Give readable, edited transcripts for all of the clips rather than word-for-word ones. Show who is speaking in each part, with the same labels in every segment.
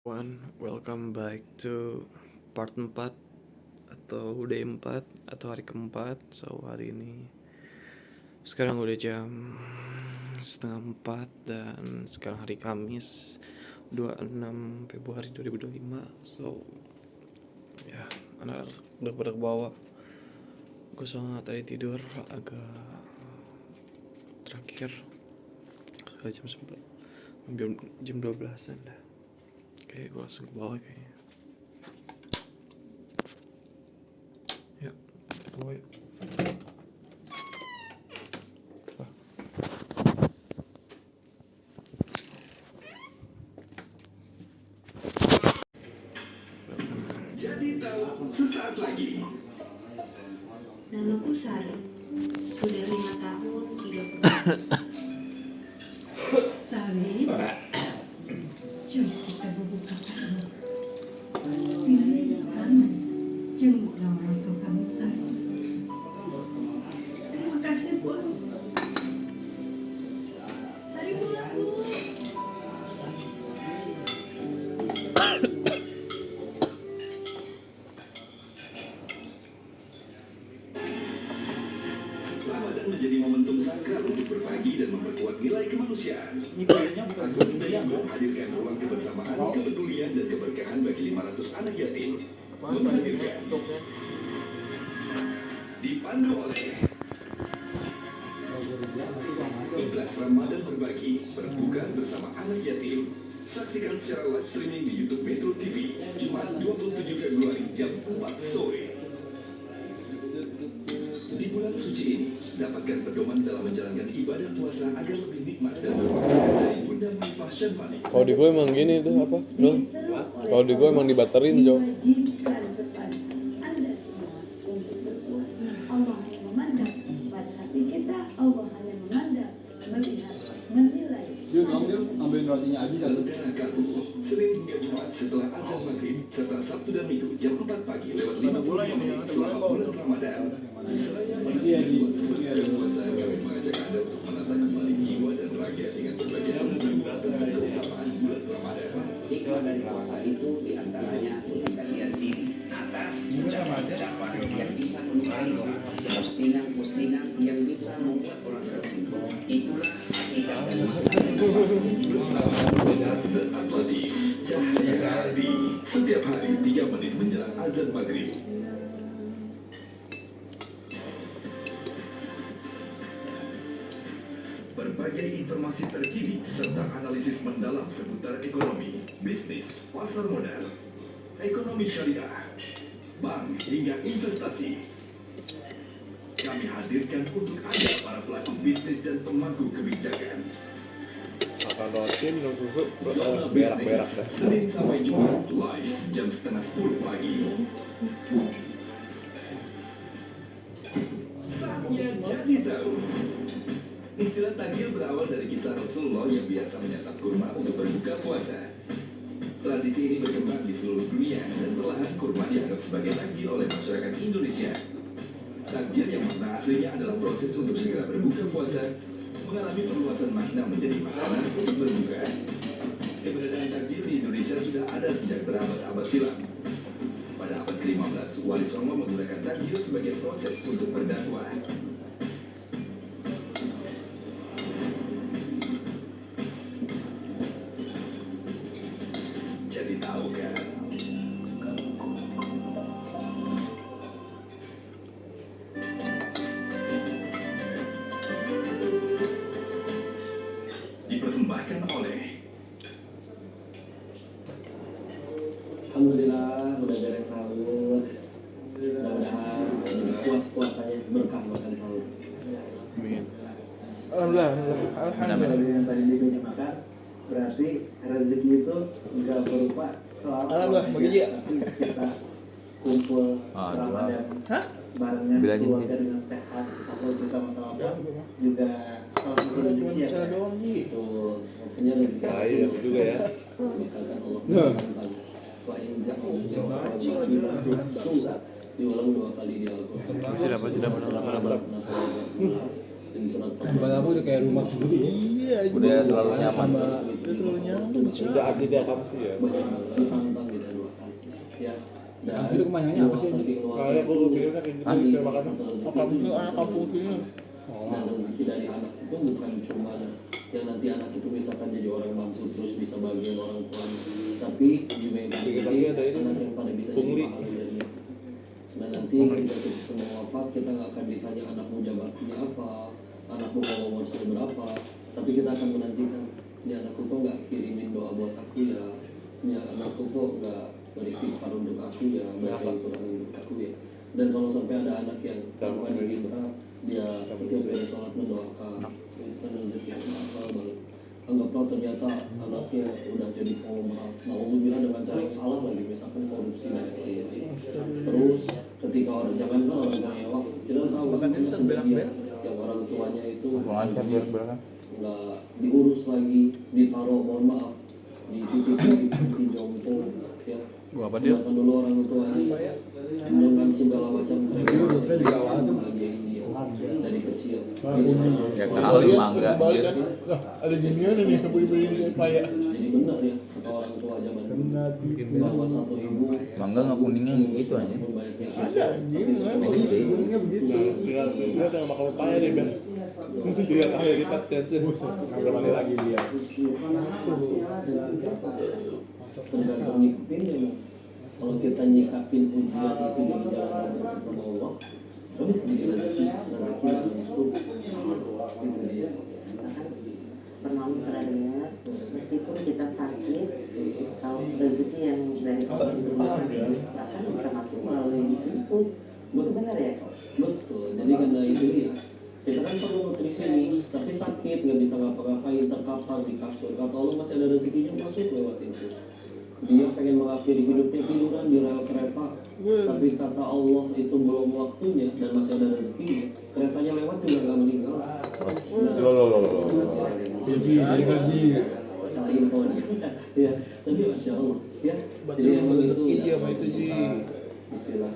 Speaker 1: Welcome back to part 4 atau day 4 atau hari keempat. So hari ini sekarang udah jam setengah 4 dan sekarang hari Kamis 26 Februari 2025. So ya, anak udah pada ke bawah. Gue soalnya tadi tidur agak terakhir jam 12-an dah. Oke, gue langsung ke bawah kayaknya. Ya, ke bawah ya.
Speaker 2: Jadi tahu sesaat lagi.
Speaker 3: Namaku Sari. Sudah 5 tahun tidak pernah. Sari. Jom kita buka kamu. Pilih kamu. Jemputlah orang tua kamu Sari. Terima kasih Bu. Sari pulang Bu.
Speaker 2: Ramadan menjadi momentum sakral untuk berbagi dan memperkuat nilai kemanusiaan. Agus Dayango hadirkan ruang kebersamaan, kepedulian, dan keberkahan bagi 500 anak yatim. Menghadirkan dipandu oleh Ikhlas Ramadan Berbagi, berbuka bersama anak yatim. Saksikan secara live streaming di YouTube Metro TV, Jumat 27 Februari jam 4 sore. Di bulan suci ini, dapatkan pedoman dalam menjalankan ibadah puasa agar lebih nikmat dan bermanfaat dari Bunda Maifah Syamani.
Speaker 1: Kalau di gue emang gini tuh apa? Kalau di gue emang dibaterin, Jo.
Speaker 3: Diwajibkan kepada Anda semua untuk berpuasa. Allah yang memandang pada hati kita, Allah hanya memandang, melihat, menilai.
Speaker 4: Dia ambilin rotinya aja satu.
Speaker 2: Saudara Kalbu, Senin hingga Jumat setelah azan maghrib, serta Sabtu dan Minggu jam 4 pagi lewat 50 menit selama bulan Ramadan. Seraya berpuasa, kami mengajak Anda untuk menata kembali jiwa dan raga dengan berbagai pengetahuan tentang keutamaan bulan Ramadan.
Speaker 5: Hikmah dari puasa itu diantaranya mengembalikan diri atas ucapan yang bisa melukai orang, postingan yang bisa membuat orang tersinggung. Itulah hakikat dan makna
Speaker 2: Bersama Universitas Atlantik, Cahaya Hati, setiap hari 3 menit menjelang azan maghrib. Berbagai informasi terkini serta analisis mendalam seputar ekonomi, bisnis, pasar modal, ekonomi syariah, bank hingga investasi. Kami hadirkan untuk Anda para pelaku bisnis dan pemangku kebijakan. Zona Bisnis, Senin sampai Jumat live jam setengah 10 pagi. Saatnya jadi tahu. Istilah takjil berawal dari kisah Rasulullah yang biasa menyantap kurma untuk berbuka puasa. Tradisi ini berkembang di seluruh dunia dan perlahan kurma dianggap sebagai takjil oleh masyarakat Indonesia. Takjil yang makna aslinya adalah proses untuk segera berbuka puasa, mengalami perluasan makna menjadi makanan untuk berbuka. Keberadaan takjil di Indonesia sudah ada sejak berabad-abad silam. Pada abad ke-15, Wali Songo menggunakan takjil sebagai proses untuk berdakwah. Jadi tahu kan? Dipersembahkan oleh
Speaker 6: Alhamdulillah udah beres sahur. Mudah-mudahan puasanya berkah makan sahur.
Speaker 1: Amin.
Speaker 6: Alhamdulillah yang tadi diberi makan berarti rezeki itu nggak berupa
Speaker 4: Alhamdulillah, bagi dia.
Speaker 6: kita kumpul Ramadan barengnya keluarga dengan sehat, sahur bersama-sama juga salah satu rezeki ya. Itu makanya rezeki.
Speaker 4: Iya, juga ya.
Speaker 6: Mengatakan Allah wa in ja'u diulang 2 kali di Al-Quran.
Speaker 1: Sudah benar.
Speaker 6: Di surat
Speaker 4: Bang Abu udah kayak rumah sendiri ya.
Speaker 7: Udah terlalu nyaman.
Speaker 6: Udah terlalu nyaman sih.
Speaker 4: Udah ada kamu sih ya.
Speaker 6: Banyak ditantang gitu ya. Dan
Speaker 4: Itu kemanjangannya apa sih? Kayak gue pikirnya kayak gitu kayak makan
Speaker 6: kamu
Speaker 4: anak kampung sini.
Speaker 6: Nah, rezeki dari anak itu bukan cuma yang nanti anak itu misalkan jadi orang mampu terus bisa bagian orang tuanya, tapi juga yang
Speaker 4: Lagi ada ini,
Speaker 6: anak yang pada bisa
Speaker 4: pungli.
Speaker 6: jadi pahala darinya. Dan nanti kita semua wafat kita nggak akan ditanya anakmu jabatannya apa, anakmu mau umur berapa, tapi kita akan menantikan ini anakku kok nggak kirimin doa buat aku ya, ini anakku kok nggak beristighfar untuk aku ya, baca Al-Quran untuk aku ya. Dan kalau sampai ada anak yang tanpa diminta dia setiap kali sholat mendoakan dan rezeki yang mahal banget, anggaplah ternyata anaknya udah jadi pengomong bilang dengan cara yang salah lagi, misalkan korupsi dan lain-lain. Terus ketika orang jangan orang mewah, kita tahu yang orang tuanya itu nggak diurus lagi, ditaruh mohon maaf di titik jompo ya. Buatan dulu orang tuanya dengan segala macam dari kecil.
Speaker 7: Ya kali mangga.
Speaker 4: Ada ginian nih ibu-ibu ini payah.
Speaker 6: Jadi benar ya kata orang tua zaman dulu bahwa satu ibu
Speaker 7: Mangga nggak kuningnya gitu aja.
Speaker 4: Ada anjing, kuningnya begitu. Dia udah makan payah deh Ben. Dia akhir kita tentu. Nggak mati lagi dia.
Speaker 6: tergantung nyikapin. Kalau kita nyikapin ujian itu jadi jalan sama Allah, tapi sedikit rezeki itu dia.
Speaker 8: Pernah dengar, meskipun kita sakit, kalau rezeki yang dari Allah itu akan bisa masuk melalui infus. Betul benar ya?
Speaker 6: Betul. Jadi karena itu ya, kita kan perlu nutrisi nih, tapi sakit nggak bisa ngapa-ngapain, terkapar di kasur. Kata Allah masih ada rezekinya masuk lewat itu. Dia pengen mengakhiri hidupnya tiduran di rel kereta, tapi kata Allah itu belum waktunya dan masih ada rezekinya. Keretanya lewat juga nggak meninggal.
Speaker 7: Loh.
Speaker 4: Gaji.
Speaker 6: Salah info nih. Ya, tapi masya Allah. Ya,
Speaker 4: Betul rezeki dia sama itu Ji.
Speaker 6: istilah.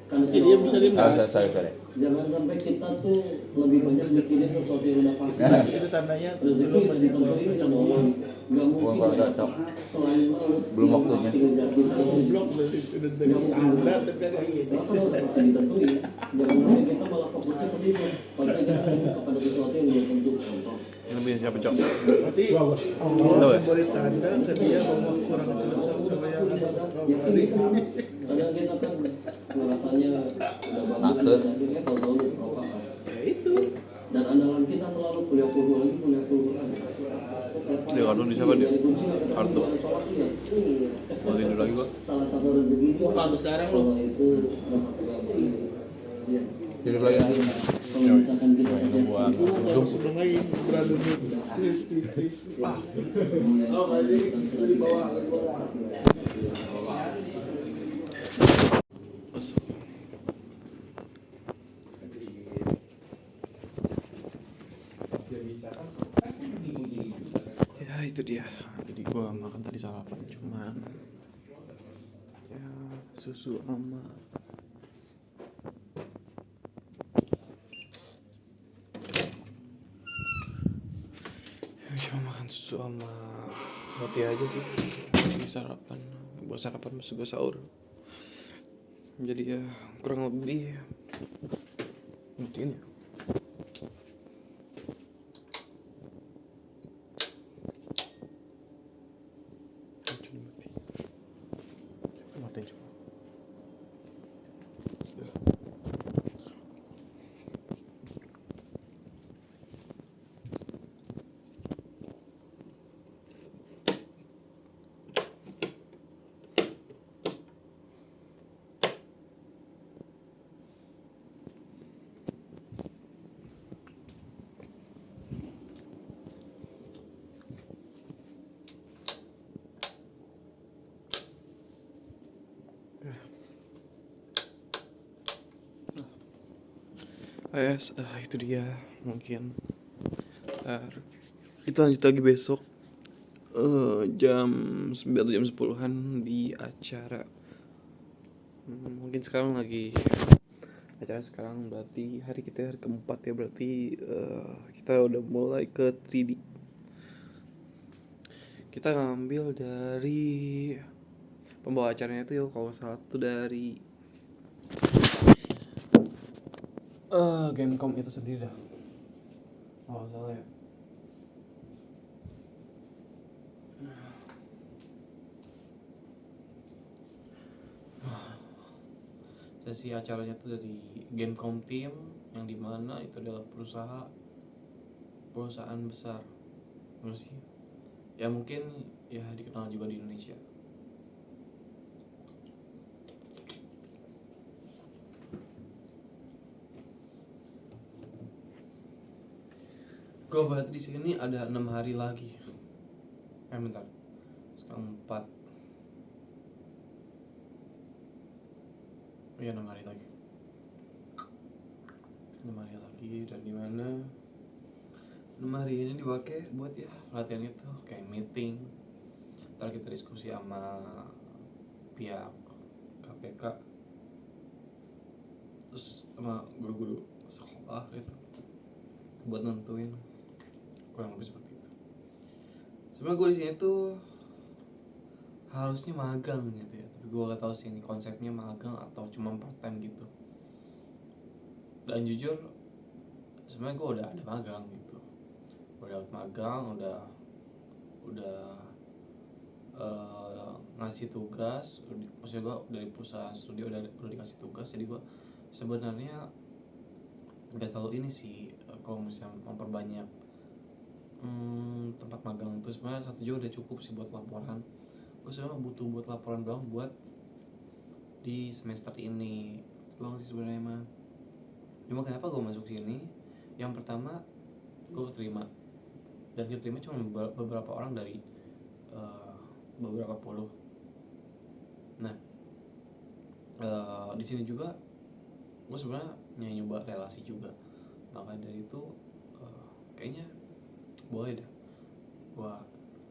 Speaker 4: Kan dia bisa dia
Speaker 7: Sorry.
Speaker 6: Jangan sampai kita tuh lebih banyak mikirin sesuatu yang udah pasti.
Speaker 4: itu tandanya
Speaker 6: Rezeki yang ditentuin sama Allah. Nggak mungkin
Speaker 7: Gua nggak tahu.
Speaker 6: selain maut
Speaker 7: Belum
Speaker 6: yang
Speaker 7: waktunya.
Speaker 6: pasti ngejar kita.
Speaker 4: goblok berarti udah dari standar tapi kagak gitu.
Speaker 6: Karena kalau udah pasti ditentuin, jangan sampai kita malah fokusnya ke situ. Pasti kita sibuk kepada sesuatu yang belum tentu. Contoh.
Speaker 1: Yang lebih siapa cok?
Speaker 4: Berarti Allah memberi tanda ke dia bahwa kurang cocok sama yang
Speaker 6: Ya kan kadang kita kan ngerasanya udah bagus
Speaker 7: Maksud?
Speaker 6: dan akhirnya tahu-tahu perokok.
Speaker 4: ya itu.
Speaker 6: Dan andalan kita selalu kuliah lagi.
Speaker 1: Dia kartu di siapa dia? Kartu.
Speaker 6: Iya.
Speaker 1: Mau tidur lagi gua?
Speaker 6: Salah satu rezeki
Speaker 4: Gua kartu sekarang lu.
Speaker 6: kalau itu dapat kebaikan. Ya.
Speaker 7: Tidur lagi nanti.
Speaker 6: Kalau misalkan kita
Speaker 4: Sebelum lagi berantem tis. Oh kali ini di bawah.
Speaker 1: Ya itu dia. Jadi gua makan tadi sarapan cuman ya susu sama cuma makan susu sama roti aja sih di sarapan. Buat sarapan masuk gue sahur. Jadi ya kurang lebih mungkin ya. Mati coba. Yes, itu dia mungkin. Kita lanjut lagi besok jam 9 atau jam 10-an di acara. Mungkin sekarang lagi acara sekarang berarti hari kita hari keempat ya, berarti kita udah mulai ke 3D. kita ngambil dari pembawa acaranya itu ya kalau satu dari Gamecom itu sendiri dah. Oh salah ya. Sesi acaranya tuh dari Gamecom Team yang dimana itu adalah perusahaan besar, enggak sih? Ya mungkin ya dikenal juga di Indonesia. Gue berarti di sini ada 6 hari lagi. Bentar. Sekarang 4. Iya 6 hari lagi. 6 hari lagi dan di mana 6 hari ini dipakai buat ya pelatihan itu kayak meeting. Ntar kita diskusi sama pihak KPK terus sama guru-guru sekolah gitu buat nentuin kurang lebih seperti itu. Sebenarnya gue di sini tuh harusnya magang gitu ya, tapi gue gak tahu sih ini konsepnya magang atau cuma part time gitu. Dan jujur sebenarnya gue udah ada magang gitu, udah magang, udah ngasih tugas, maksudnya gue dari perusahaan studio udah dikasih tugas, jadi gue sebenarnya nggak terlalu ini sih kalau misalnya memperbanyak tempat magang itu sebenarnya satu juga udah cukup sih buat laporan. Gue sebenarnya butuh buat laporan doang buat di semester ini doang sih sebenarnya mah. Cuma kenapa gue masuk sini? Yang pertama gue keterima, dan keterima cuma beberapa orang dari beberapa puluh. Nah di sini juga gue sebenarnya nyoba relasi juga, makanya dari itu kayaknya boleh deh gue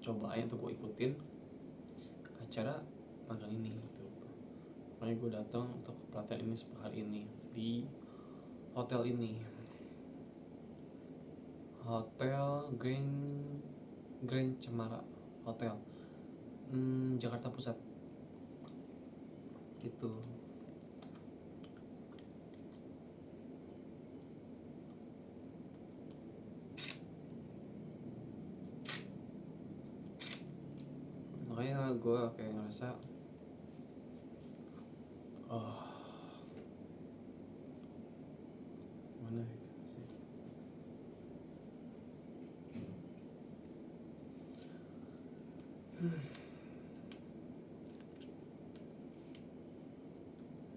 Speaker 1: cobain untuk gue ikutin acara magang ini gitu. Makanya gue datang untuk pelatihan ini 10 hari ini di hotel ini, Hotel Grand Cemara Hotel, Jakarta Pusat gitu. Makanya gue kayak ngerasa mana gitu sih.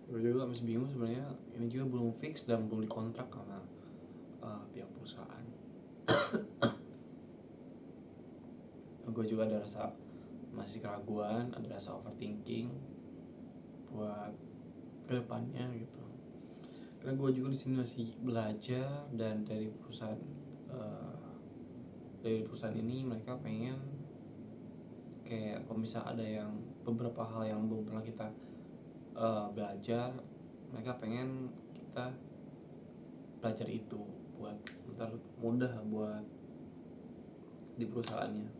Speaker 1: Gue juga masih bingung sebenarnya, ini juga belum fix dan belum dikontrak sama pihak perusahaan. Gue juga ada rasa masih keraguan, ada rasa overthinking buat kedepannya gitu. Karena gue juga di sini masih belajar, dan dari perusahaan ini mereka pengen kayak kalau misalnya ada yang beberapa hal yang belum pernah kita belajar, mereka pengen kita belajar itu buat ntar mudah buat di perusahaannya.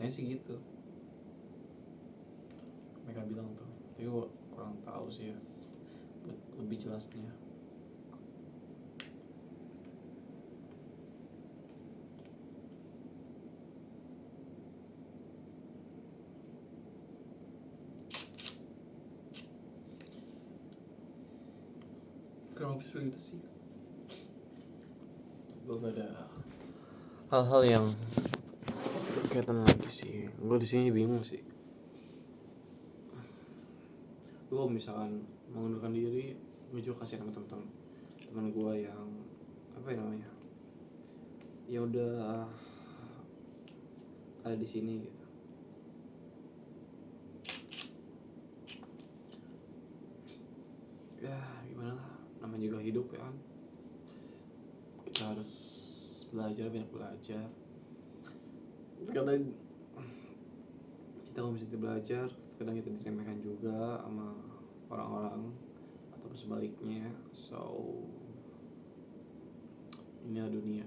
Speaker 1: Katanya sih gitu mereka bilang tuh, tapi gue kurang tahu sih ya buat lebih jelasnya. Kurang lebih seperti itu sih. Gue gak ada hal-hal yang berkaitan lagi sih. Gue di sini bingung sih. Gue misalkan mengundurkan diri, gue juga kasih sama teman gue yang apa ya namanya, ya udah ada di sini gitu. Ya gimana lah, namanya juga hidup ya kan, kita harus banyak belajar. Kadang kita kalau misalnya belajar, kadang kita diremehkan juga sama orang-orang atau sebaliknya. So inilah dunia,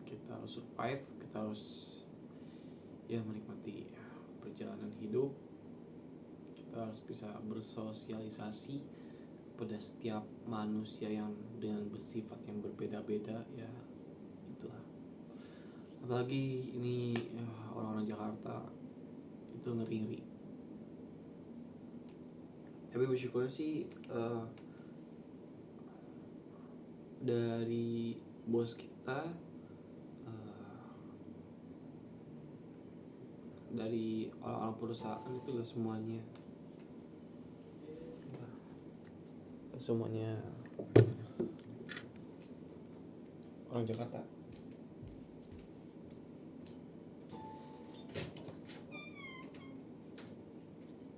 Speaker 1: kita harus survive, kita harus ya menikmati perjalanan hidup. Kita harus bisa bersosialisasi pada setiap manusia yang dengan bersifat yang berbeda-beda, ya itulah. Apalagi ini ya, orang-orang Jakarta itu ngeri-ngeri. Tapi bersyukur sih dari bos kita, dari orang-orang perusahaan itu gak semuanya orang Jakarta.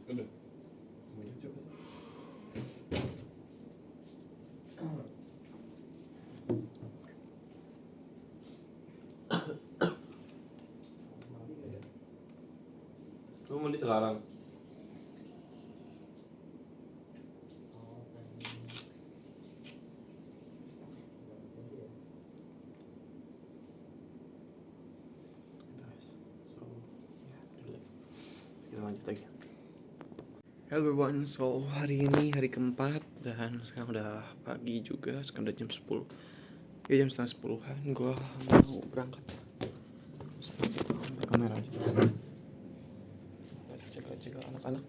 Speaker 1: Udah. Lu mandi sekarang? Kita lanjut lagi. Hello everyone, so hari ini hari keempat dan sekarang udah pagi juga, sekarang udah jam 10. Ya jam setengah 10-an, gue mau berangkat. Kamera aja. Jaga anak-anak.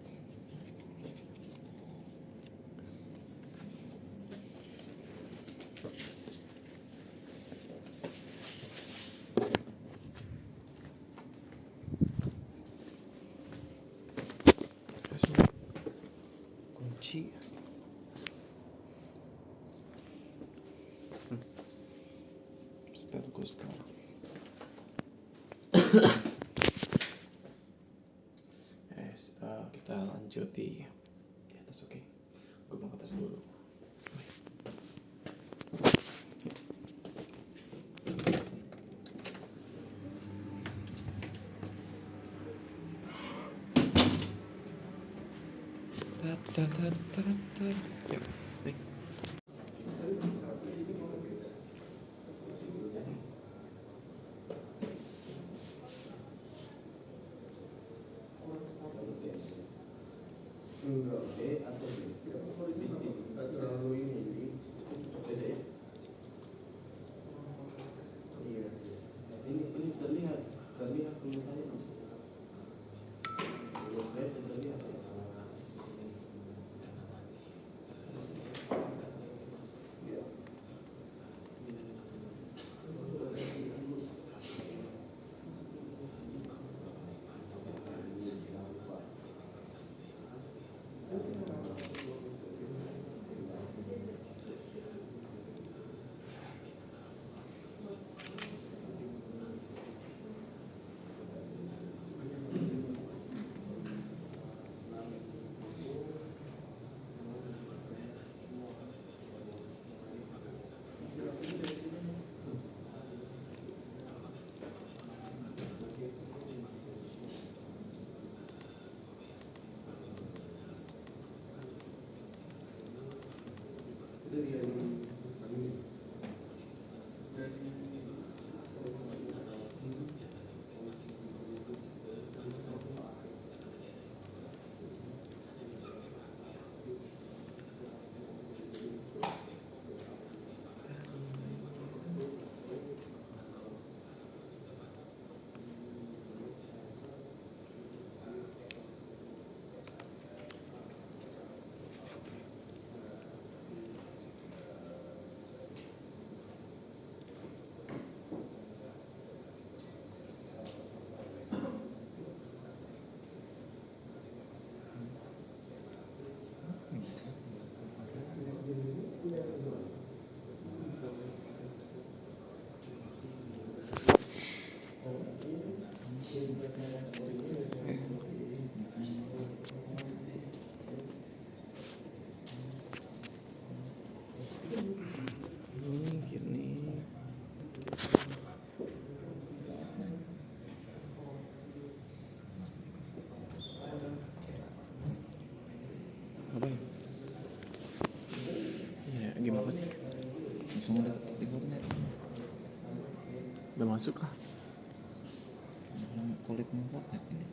Speaker 1: Kunci. Setelku sekarang. Kita lanjut di atas, oke? Gue mau ke atas dulu. Ya, baik. Gimana sih?
Speaker 7: Langsung udah 3 menit.
Speaker 1: Udah masuk kah?
Speaker 7: Kulitnya Fortnite ini.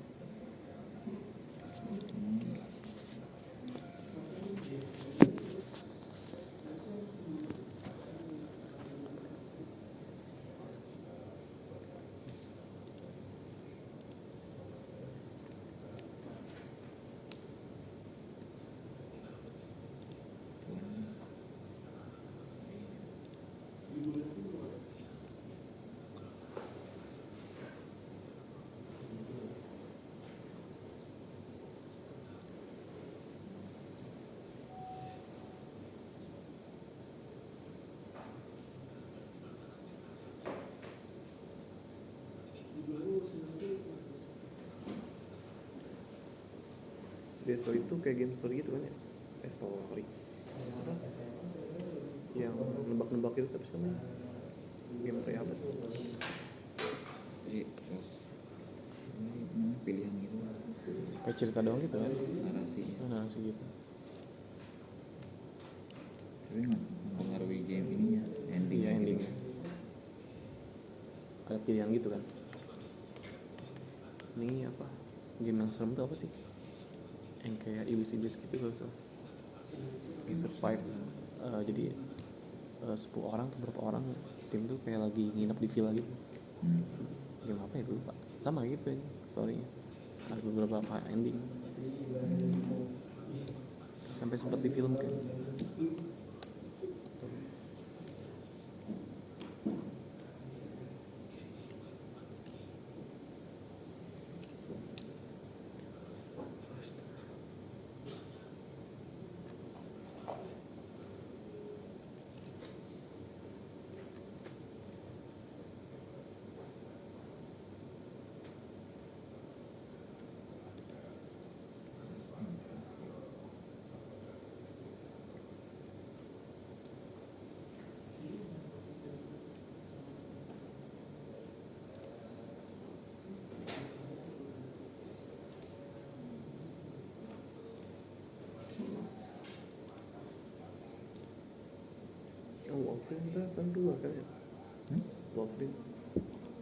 Speaker 1: Dead Story itu kayak game story gitu kan ya? Story yang nebak-nebak itu tapi namanya game kayak apa sih?
Speaker 7: Jadi terus ini pilihan gitu.
Speaker 1: Kayak cerita doang gitu kan?
Speaker 7: Narasi
Speaker 1: Gitu.
Speaker 7: tapi nggak mempengaruhi game ininya, ending.
Speaker 1: Iya, endingnya ada pilihan gitu kan? Ini apa? Game yang serem tuh apa sih? Yang kayak iblis-iblis gitu kalau so. Survive. Jadi 10 orang atau berapa orang tim tuh kayak lagi nginep di villa gitu. Game apa ya gue lupa. Sama gitu ini story-nya. Ada beberapa ending. Sampai sempat di film kan. Wolverine itu kan 2 kan ya? Wolverine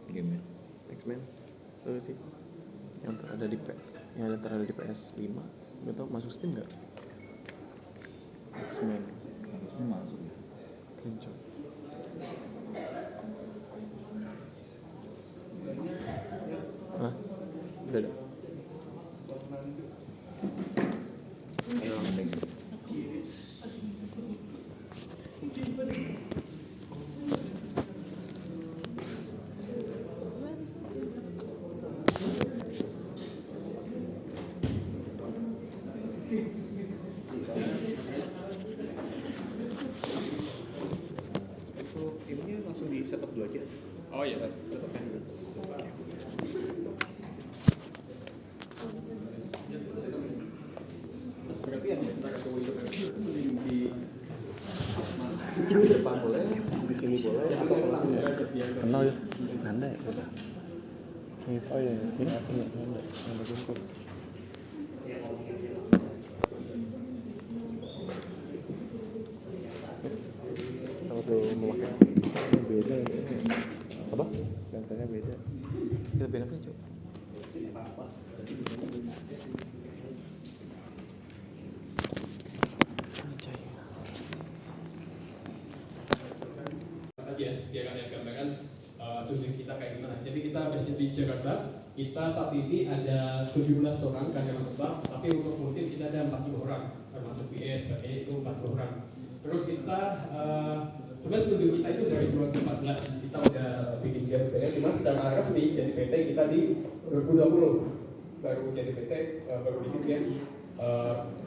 Speaker 7: Game ya.
Speaker 1: X-Men tahu sih yang terada di PS5 gak tau masuk Steam gak? X-Men
Speaker 7: Harusnya masuk.
Speaker 1: kencang. Hah? Udah ada?
Speaker 4: Ini langsung di setup dulu aja.
Speaker 1: Oh iya. Berarti yang kita kasih di
Speaker 4: Depan boleh, di sini boleh, atau
Speaker 1: kenal ya? Nanda ya? Oh iya, ini Nanda Kumpul. Kalau memakai beda lensanya. Apa? Lensanya beda. Kita beda apa cuy?
Speaker 9: Ya, dia akan gambarkan studi kita kayak gimana. Jadi kita base di Jakarta. Kita saat ini ada 17 orang karyawan tetap, tapi untuk multi kita ada 40 orang, termasuk PS, sebagainya itu 40 orang. Terus kita sebenarnya studi kita itu dari 2014 kita udah bikin game sebenarnya, cuma secara resmi jadi PT kita di 2020 baru jadi PT, baru bikin game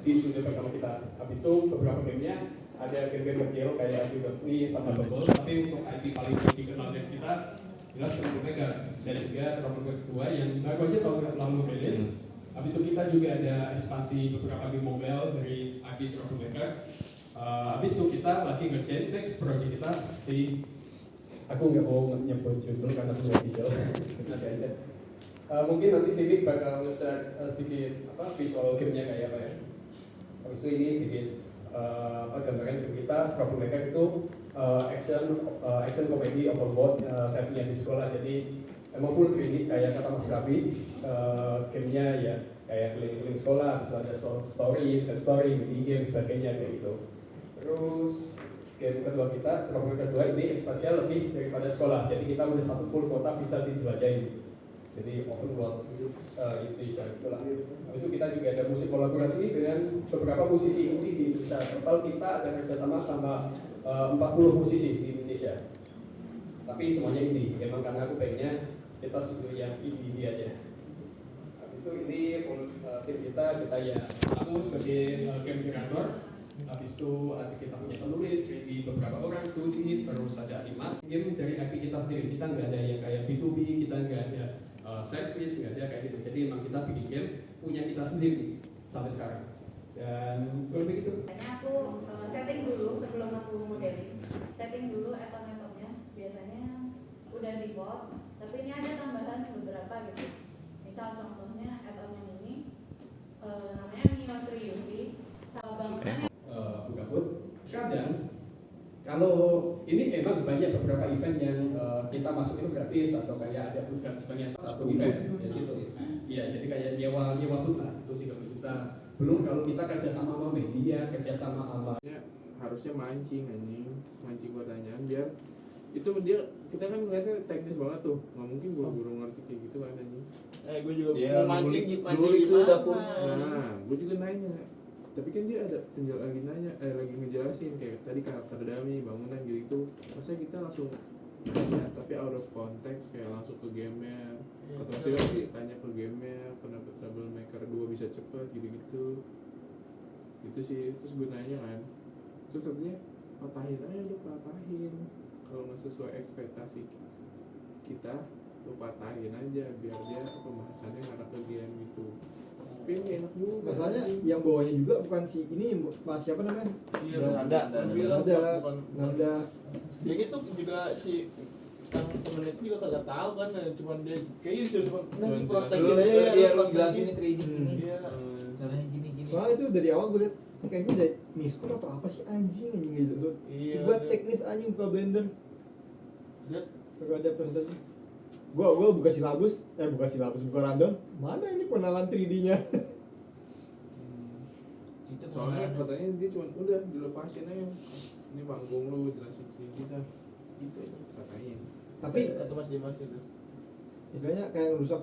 Speaker 9: di studi pertama kita. Habis itu beberapa gamenya ada game-game kecil kayak Udemy sama Bubble, tapi untuk IP paling dikenal dari kita jelas Trouble Maker, dan juga Trouble Maker kedua yang baru aja tahun lalu rilis. Habis itu kita juga ada ekspansi beberapa game mobile dari IP Trouble Maker. Habis itu kita lagi ngerjain next project kita si aku nggak mau nyebut judul karena itu official. Nanti aja. Mungkin nanti Civic bakal nge-share sedikit visual gamenya kayak apa ya. Habis itu ini sedikit gambaran itu kita Trouble Maker itu action comedy open world settingnya di sekolah, jadi emang full klinik kayak kata Mas Raffi, gamenya ya kayak keliling-keliling sekolah, bisa ada story, mini game, sebagainya kayak gitu. Terus game kedua kita, program kedua ini spasial lebih daripada sekolah, jadi kita udah satu full kota bisa dijelajahi. Jadi open world Indonesia itulah. Itu kita juga ada musik kolaborasi dengan beberapa musisi indie di Indonesia. Total kita ada kerjasama sama 40 musisi di Indonesia. Tapi semuanya indie. Emang karena aku pengennya kita studio yang indie aja. Habis itu ini tim kita ya aku sebagai game creator. Habis itu ada kita punya penulis di beberapa orang tuh terus ada animat. Game dari IP kita sendiri, kita nggak ada yang kayak B2B, kita nggak ada service, nggak ada kayak gitu. Jadi emang kita bikin game punya kita sendiri sampai sekarang. Dan kurang begitu.
Speaker 10: Aku setting dulu sebelum aku modeling. Setting dulu atom-atomnya. Biasanya udah default, tapi ini ada tambahan beberapa gitu. Misal contohnya atom yang ini namanya Neon 3 UV. Bangunannya
Speaker 9: Bugabut. Kadang kalau ini emang banyak beberapa event yang kita masuk itu gratis atau kayak ada booth sebanyak satu event gitu. Iya, jadi kayak nyewa booth lah itu 30 juta. Belum kalau kita kerjasama sama media, kerjasama sama
Speaker 4: harusnya mancing pertanyaan biar itu dia kita kan ngeliatnya teknis banget tuh, nggak mungkin buru-buru ngerti kayak gitu kan anjing.
Speaker 11: Gue juga
Speaker 7: Iya,
Speaker 11: mau mancing
Speaker 7: ngulik tuh dapurnya.
Speaker 4: Nah, gue juga nanya, tapi kan dia ada lagi nanya, lagi ngejelasin kayak tadi karakter dami, bangunan gitu. Masa kita langsung tanya, tapi out of context kayak langsung ke gamenya. Kata Sila sih tanya ke gamenya, kenapa Troublemaker 2 bisa cepet gitu-gitu. Itu sih, terus gue nanya kan, terus katanya patahin kalau nggak sesuai ekspektasi kita, lu patahin aja biar dia pembahasannya ngarah ke game gitu. Tapi ini enak juga.
Speaker 11: Masalahnya yang bawahnya juga bukan si ini, Mas siapa namanya?
Speaker 7: Iya,
Speaker 11: Nanda.
Speaker 7: Dia gitu juga si yang temen itu juga kagak tahu kan, cuman dia kayaknya cuma praktekin aja. Dia jelasin ini trading ini. Iya. Caranya gini.
Speaker 11: Soalnya itu dari awal gue liat kayak gue dari miskun atau apa sih anjing gitu. Tiba teknis anjing buka Blender.
Speaker 7: Lihat
Speaker 11: Kalau ada presentasi. Gua buka rundown. Mana ini penalan 3D-nya?
Speaker 4: Soalnya katanya dia cuma udah dilepasin aja. Ini panggung lu jelasin kita. Gitu katanya.
Speaker 11: Tapi
Speaker 7: atau Mas Dimas itu.
Speaker 11: istilahnya kayak ngerusak,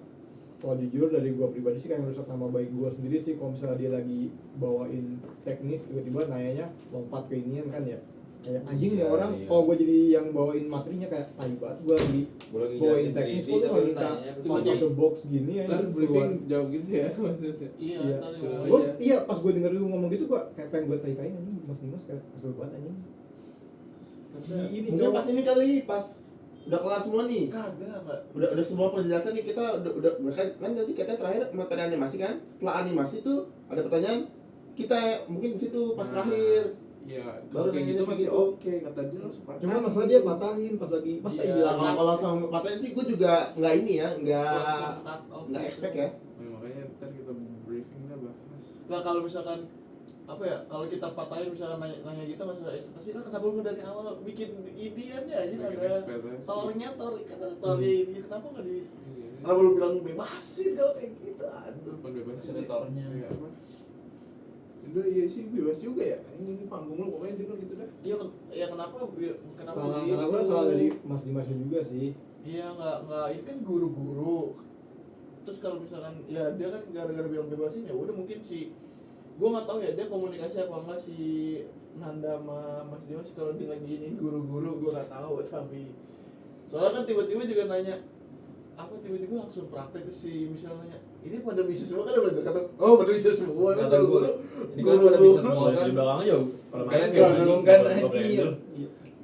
Speaker 11: kalau jujur dari gua pribadi sih kayak ngerusak nama baik gua sendiri sih kalau misalnya dia lagi bawain teknis tiba-tiba nanyanya lompat ke inian kan ya. Kayak anjing nih orang, kalau gua jadi yang bawain materinya kayak tai banget gua lagi bawain teknis kok lu minta out of the box gini ya.
Speaker 4: Kan briefing jauh gitu ya maksudnya.
Speaker 11: Iya, pas gua denger lu ngomong gitu gua kayak pengen gua tai-tain anjing Mas Dimas kayak kesel banget anjing.
Speaker 6: Ini mungkin pas ini kali pas udah kelar semua nih.
Speaker 7: Kagak.
Speaker 6: Udah semua penjelasan nih, kita udah kan tadi katanya terakhir materi animasi kan. Setelah animasi tuh ada pertanyaan kita mungkin di situ pas terakhir.
Speaker 4: Iya,
Speaker 6: baru
Speaker 4: kayak gitu masih oke kata dia langsung patahin.
Speaker 11: Cuma masalah dia patahin pas lagi
Speaker 6: Kalau langsung patahin sih gue juga nggak ini ya, nggak expect ya.
Speaker 4: Makanya ntar kita briefing lah bahas.
Speaker 7: Nah kalau misalkan apa ya, kalau kita patahin misalkan nanya kita masalah ekspektasi, lah kenapa lu dari awal bikin ideannya aja ada towernya kan ada towernya ini, kenapa nggak di kenapa lu bilang bebasin kalau kayak gitu? Aduh,
Speaker 4: bukan bebasin
Speaker 7: editornya
Speaker 4: ya apa? Udah iya sih bebas juga ya, ini panggung lu pokoknya dulu gitu dah.
Speaker 7: Iya kenapa
Speaker 11: salah
Speaker 7: gitu?
Speaker 11: Kenapa salah dari Mas Dimasnya juga sih.
Speaker 7: Iya nggak itu kan guru-guru. Terus kalau misalkan ya dia kan gara-gara bilang bebasin ya udah mungkin si gue nggak tahu ya dia komunikasi apa enggak si Nanda sama Mas Dimas kalau dia lagi ini guru-guru, gue nggak tahu tapi soalnya kan tiba-tiba juga nanya apa, tiba-tiba langsung praktek si misalnya nanya ini pada bisa semua kan, ada kata pada bisa semua kata guru ini kan pada bisa semua kan
Speaker 12: di belakang aja
Speaker 7: kalau kalian nggak bingung kan anjir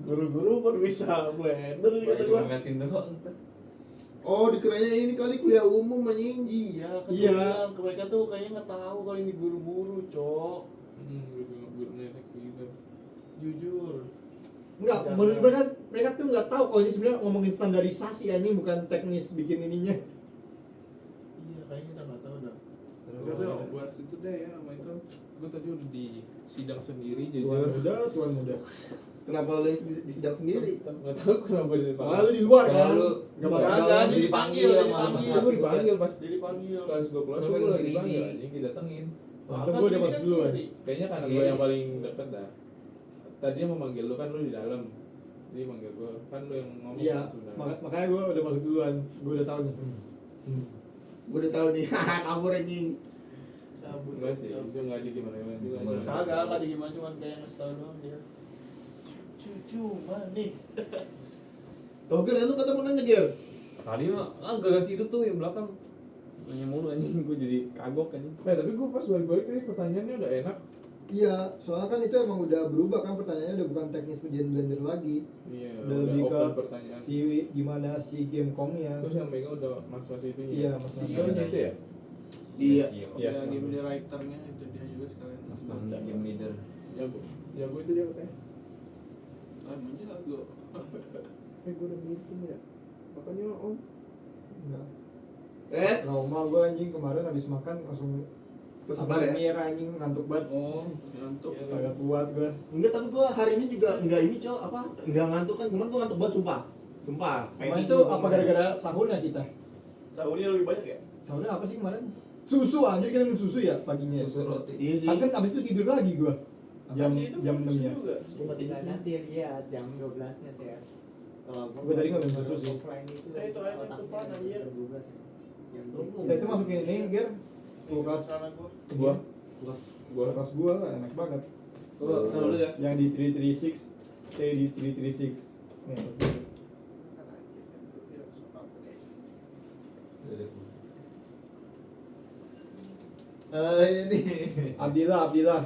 Speaker 7: guru-guru pada bisa Blender kata gue ngeliatin doang.
Speaker 6: Oh, dikiranya ini kali kuliah umum anjing.
Speaker 7: Iya, kan mereka tuh kayaknya nggak tahu kalau ini guru-guru, Cok.
Speaker 4: Guru nenek gitu.
Speaker 7: Jujur.
Speaker 11: Enggak, menurut mereka tuh nggak tahu kalau ini sebenarnya ngomongin standarisasi anjing, bukan teknis bikin ininya.
Speaker 7: Iya, kayaknya udah nggak tahu dah.
Speaker 4: Udah bahas bahas itu deh ya sama itu. Gue tadi udah di sidang sendiri
Speaker 11: Tuan
Speaker 4: jujur.
Speaker 11: muda.
Speaker 7: Kenapa lu di sidang sendiri?
Speaker 4: Nggak tahu kenapa dia
Speaker 11: Soalnya lu di luar kan. Enggak masuk
Speaker 7: Kagak,
Speaker 11: dalam.
Speaker 7: dia dipanggil
Speaker 4: Gue dipanggil pas
Speaker 7: dipanggil.
Speaker 4: gue keluar tuh gue lagi dipanggil anjing didatengin.
Speaker 11: Mantap gue udah masuk duluan.
Speaker 4: Kayaknya karena gue yang paling deket dah. Tadi dia mau manggil lu kan lu di dalam. Jadi manggil gue kan lu yang ngomong
Speaker 11: Iya.
Speaker 4: sebenarnya.
Speaker 11: Makanya gue udah masuk duluan. Gue udah tahu nih.
Speaker 7: Gue udah tahu nih, kabur anjing. Sabun.
Speaker 4: Enggak sih, itu enggak ada gimana-gimana juga.
Speaker 7: Kagak ada gimana cuman kayak ngasih tahu doang dia. Cuma nih. Toger lu ketemu nanya Ger.
Speaker 4: Tadi mah gara-gara situ tuh yang belakang nanya mulu anjing gue jadi kagok anjing. Tapi gue pas balik-balik tadi pertanyaannya udah enak.
Speaker 11: Iya, soalnya kan itu emang udah berubah kan pertanyaannya udah bukan teknis menjadi blender lagi.
Speaker 4: Iya,
Speaker 11: Udah lebih ke
Speaker 4: open pertanyaan.
Speaker 11: gimana si game komnya.
Speaker 4: Terus yang megang udah mas-mas itunya.
Speaker 11: Iya, mas
Speaker 4: CEO-nya itu ya?
Speaker 7: Iya.
Speaker 4: Iya.
Speaker 7: Iya, game writer-nya itu dia juga sekalian.
Speaker 4: Mas Nanda.
Speaker 12: Game leader.
Speaker 4: Jago itu dia katanya.
Speaker 7: Emang jago.
Speaker 4: Gue udah meeting ya. Makanya om.
Speaker 11: Enggak.
Speaker 7: Eh,
Speaker 11: Trauma gue anjing kemarin habis makan langsung
Speaker 7: Sabar ya?
Speaker 11: Premiere anjing ngantuk banget.
Speaker 7: Oh, ngantuk.
Speaker 11: Kagak kuat gue.
Speaker 7: Enggak, tapi gua hari ini juga enggak ini, Cok, apa? Enggak ngantuk kan, cuman gua ngantuk banget sumpah. Sumpah.
Speaker 11: Kemarin itu apa gara-gara sahurnya kita?
Speaker 7: Sahurnya lebih banyak ya?
Speaker 11: Sahurnya apa sih kemarin? Susu anjir kita minum susu ya paginya.
Speaker 12: Susu roti.
Speaker 7: Iya sih.
Speaker 11: Tapi kan abis itu tidur lagi gue. Jam
Speaker 7: Apaan sih itu?
Speaker 11: jam 6 ya.
Speaker 7: Juga.
Speaker 6: Nanti lihat jam 12-nya sih. Kalau
Speaker 11: Gua tadi nggak minum susu sih.
Speaker 6: offline itu
Speaker 7: Itu aja depan anjir.
Speaker 6: jam 12 ya.
Speaker 11: Ya itu masukin ini Ger. Kulkas
Speaker 7: Sana gua.
Speaker 11: gua.
Speaker 4: Gua.
Speaker 11: Kulkas gua lah enak banget.
Speaker 4: Gua sama lu ya.
Speaker 11: Yang di 336 stay di 336. Nih.
Speaker 7: Ini.
Speaker 11: Abdillah.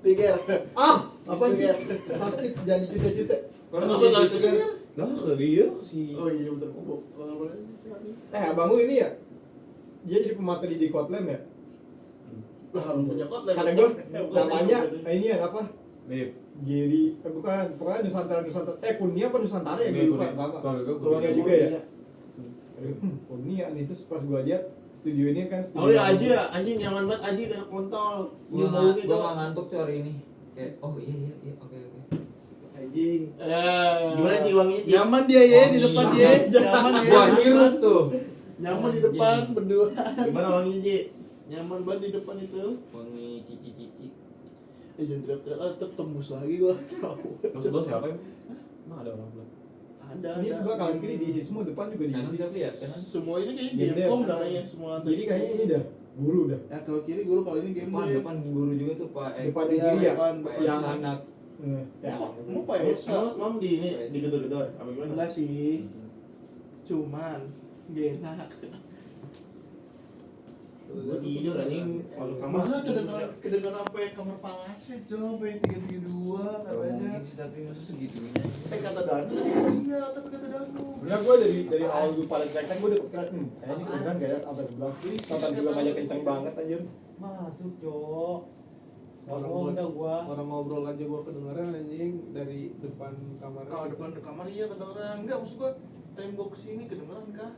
Speaker 7: Tiger.
Speaker 11: Ah, apa sih? Sakit jangan dicutek-cutek.
Speaker 7: Kalau enggak bisa Tiger.
Speaker 4: Nah, ke dia si.
Speaker 7: Oh iya betul. Kalau boleh.
Speaker 11: Abang lu ini ya? Dia jadi pemateri di Kotlin ya?
Speaker 7: Lah, harus punya kotlin.
Speaker 11: Kata gua namanya ini ya apa?
Speaker 4: Mirip.
Speaker 11: Giri, bukan, pokoknya Nusantara, Kurnia apa Nusantara ya, gue lupa sama.
Speaker 4: Kalau gua
Speaker 11: Keluarga juga ya. Kurnia nih, terus pas gue lihat studio ini kan studio.
Speaker 7: Oh iya Aji ya, anjing nyaman banget Aji kena kontol. Iya
Speaker 12: Gua
Speaker 7: baunya
Speaker 12: nggak ngantuk tuh hari ini. Kayak oh iya oke.
Speaker 11: Anjing.
Speaker 7: Gimana Ji wanginya Ji?
Speaker 6: Nyaman dia ya di depan dia. Nyaman ya.
Speaker 12: Gua hirup tuh.
Speaker 7: Nyaman di depan berdua. Gimana wanginya Ji? Nyaman banget di depan itu.
Speaker 12: Wangi cici.
Speaker 7: Jangan teriak-teriak, tembus lagi gua.
Speaker 4: Maksud lo siapa ya? Emang ada orang belum?
Speaker 7: Ada.
Speaker 11: Ini sebelah kanan kiri diisi semua, depan juga
Speaker 12: Kanan
Speaker 11: diisi.
Speaker 12: siapa ya? Kanan.
Speaker 7: Semua ini kayaknya
Speaker 11: Game
Speaker 7: Gamecom
Speaker 11: dev.
Speaker 7: dah kayaknya semua.
Speaker 11: Jadi kayaknya ini dah, guru dah.
Speaker 7: Ya kalau kiri guru, kalau ini game dev.
Speaker 12: Depan guru juga tuh Pak.
Speaker 11: Depan
Speaker 7: iya,
Speaker 11: kiri ya,
Speaker 7: depan,
Speaker 11: yang
Speaker 7: depan.
Speaker 11: anak. Ya,
Speaker 7: Mau apa ya? Semalam di ini digedor-gedor. Apa gimana? Enggak sih. Cuman gak enak. Gue tidur anjing masuk kamar.
Speaker 6: Masa kedengeran apa ya kamar panasnya coba yang 332 katanya.
Speaker 12: Mungkin sih tapi masa segitunya.
Speaker 7: Kata Danu. Iya, tapi kata Danu.
Speaker 11: sebenarnya gue dari awal gue pada track gue udah kepikiran, kayaknya kedengeran kayak sampai sebelah kiri, sampai juga banyak kenceng banget anjir.
Speaker 6: Masuk, Cok.
Speaker 4: Orang
Speaker 6: Udah gua.
Speaker 4: Orang ngobrol aja gua kedengeran anjing dari depan kamar.
Speaker 7: Kalau depan kamar iya kedengeran. Enggak, maksud gua tembok sini kedengeran kah?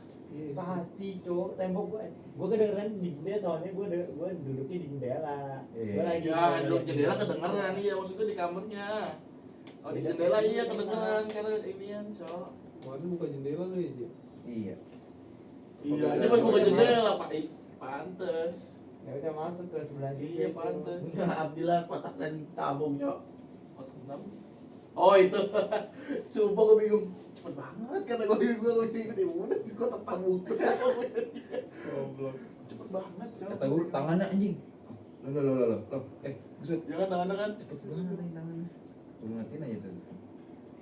Speaker 6: Pasti, Cok. Tembok gua kedengeran di jendela soalnya gua duduknya di jendela. Gua lagi
Speaker 7: Ya, duduk jendela kedengeran iya, maksudnya di kamarnya. Kalau di jendela iya kedengeran karena inian, Cok.
Speaker 4: Kemarin buka jendela lu ya, Ji?
Speaker 12: Iya.
Speaker 7: Iya, aja pas buka jendela, Pak. Pantes.
Speaker 6: Ya udah masuk ke sebelah
Speaker 7: Iya,
Speaker 6: kiri.
Speaker 7: pantes.
Speaker 6: Abdillah kotak dan tabung, Cok.
Speaker 7: Oh itu, sumpah gue bingung. Cepet banget kata gue ikut ya udah di kotak tabung. Goblok. Cepet banget.
Speaker 12: Kata gue tangannya anjing. Loh. Buset.
Speaker 7: Jangan tangannya kan.
Speaker 12: Cepet banget nih tangannya. Gue ngatin aja tuh.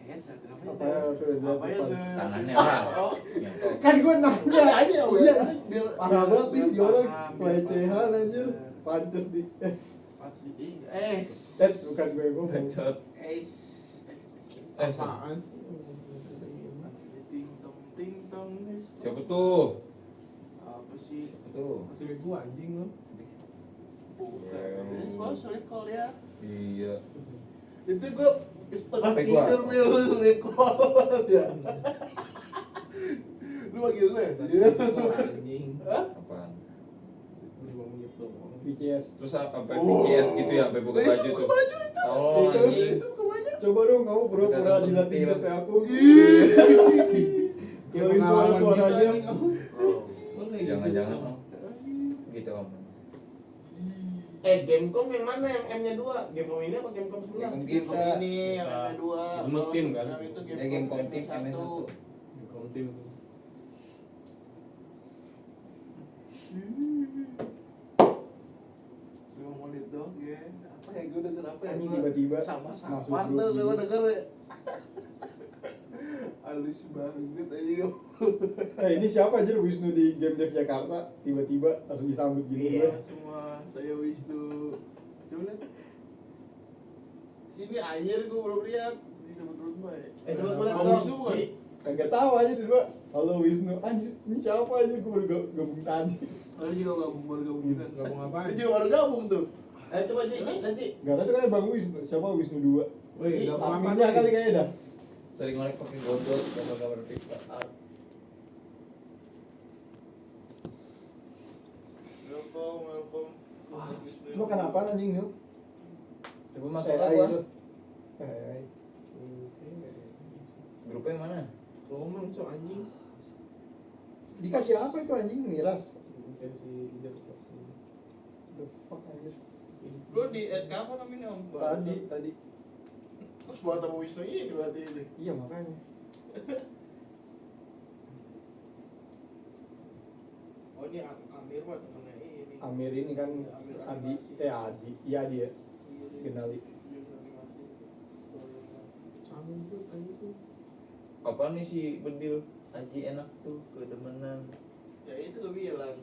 Speaker 11: Apa ya tuh?
Speaker 7: Apa ya tuh?
Speaker 12: Tangannya lah.
Speaker 11: Kan gue nanya
Speaker 7: aja
Speaker 11: iya,
Speaker 7: biar
Speaker 11: parah banget nih dia orang
Speaker 7: Biar
Speaker 11: pelecehan
Speaker 7: paham.
Speaker 11: anjir. Pantes di
Speaker 7: Pasti.
Speaker 11: bukan gue ngomong.
Speaker 12: Bacot.
Speaker 4: Apaan sih?
Speaker 7: Ting tong.
Speaker 12: Siapa tuh?
Speaker 7: Apa sih?
Speaker 12: Siapa tuh?
Speaker 4: Cewek gua anjing lu.
Speaker 7: Bukan. Soal sleep call ya.
Speaker 12: Iya.
Speaker 7: Itu gue setengah
Speaker 12: Sampai gua.
Speaker 7: tidur mil lu sleep call ya. Lu panggil gue ya?
Speaker 4: Tadi gua anjing.
Speaker 7: Hah?
Speaker 12: Apaan?
Speaker 4: 5 menit doang.
Speaker 11: VCS.
Speaker 12: Terus sampai VCS gitu ya, sampai buka baju tuh. Oh, anjing.
Speaker 11: Coba dong kamu pura-pura dilatih HP aku. Keluarin suara-suara aja.
Speaker 12: Jangan-jangan Om. Gitu Om.
Speaker 7: Gamecom yang mana yang M-nya 2? Gamecom ini apa Gamecom sebelah? Gamecom ini yang M-nya 2.
Speaker 1: Ultimate Team kan?
Speaker 7: Yang itu
Speaker 12: Gamecom Team
Speaker 7: M1.
Speaker 1: Gamecom Team.
Speaker 7: Menit dong ya. Apa ya gue denger apa ya?
Speaker 11: Anjing tiba-tiba
Speaker 7: sama-sama
Speaker 11: masuk
Speaker 7: tuh
Speaker 11: grup
Speaker 7: gue
Speaker 11: gitu.
Speaker 7: denger ya. Halus banget ayo.
Speaker 11: Ini siapa aja Wisnu di Game Dev Jakarta tiba-tiba langsung disambut gini
Speaker 7: Iya,
Speaker 11: gue.
Speaker 7: semua saya Wisnu. Coba lihat. Sini air gue belum lihat. Disebut rumah ya.
Speaker 11: Coba gue lihat
Speaker 7: Om
Speaker 11: dong.
Speaker 7: Wisnu bukan?
Speaker 11: Kagak tahu aja tiba. Halo Wisnu, anjir ini siapa aja gue baru gabung tadi.
Speaker 7: Lu juga baru gabung juga.
Speaker 4: Gabung apaan?
Speaker 7: Lu juga baru gabung tuh. Coba Ji, nanti.
Speaker 11: Gak tahu kan Bang Wisnu, siapa Wisnu 2.
Speaker 4: Woi, gabung apa
Speaker 11: Adminnya kali kayaknya dah.
Speaker 12: Sering ngorek pakai godot, gambar-gambar pixel art.
Speaker 7: Welcome.
Speaker 11: Lu kenapa anjing Nil?
Speaker 12: Coba masuk
Speaker 11: Hai
Speaker 12: apa?
Speaker 11: itu. Hai.
Speaker 12: Grupnya mana?
Speaker 4: Ngomong so anjing.
Speaker 11: Dikasih apa itu anjing miras?
Speaker 4: Dikasih hijab.
Speaker 11: The fuck anjir.
Speaker 7: Lu di add kapan namanya Om?
Speaker 11: Tadi.
Speaker 7: Terus buat sama Wisnu ini berarti ini.
Speaker 11: Iya makanya.
Speaker 7: Oh ini Amir Pak temennya ini.
Speaker 11: Amir ini kan
Speaker 7: Amir
Speaker 11: Adi,
Speaker 7: animasi.
Speaker 11: Adi. Iya dia. Genali.
Speaker 4: Sama itu anjing.
Speaker 12: Apa nih si Bedil? Aji enak tuh, kedemenan.
Speaker 7: Ya itu gue bilang.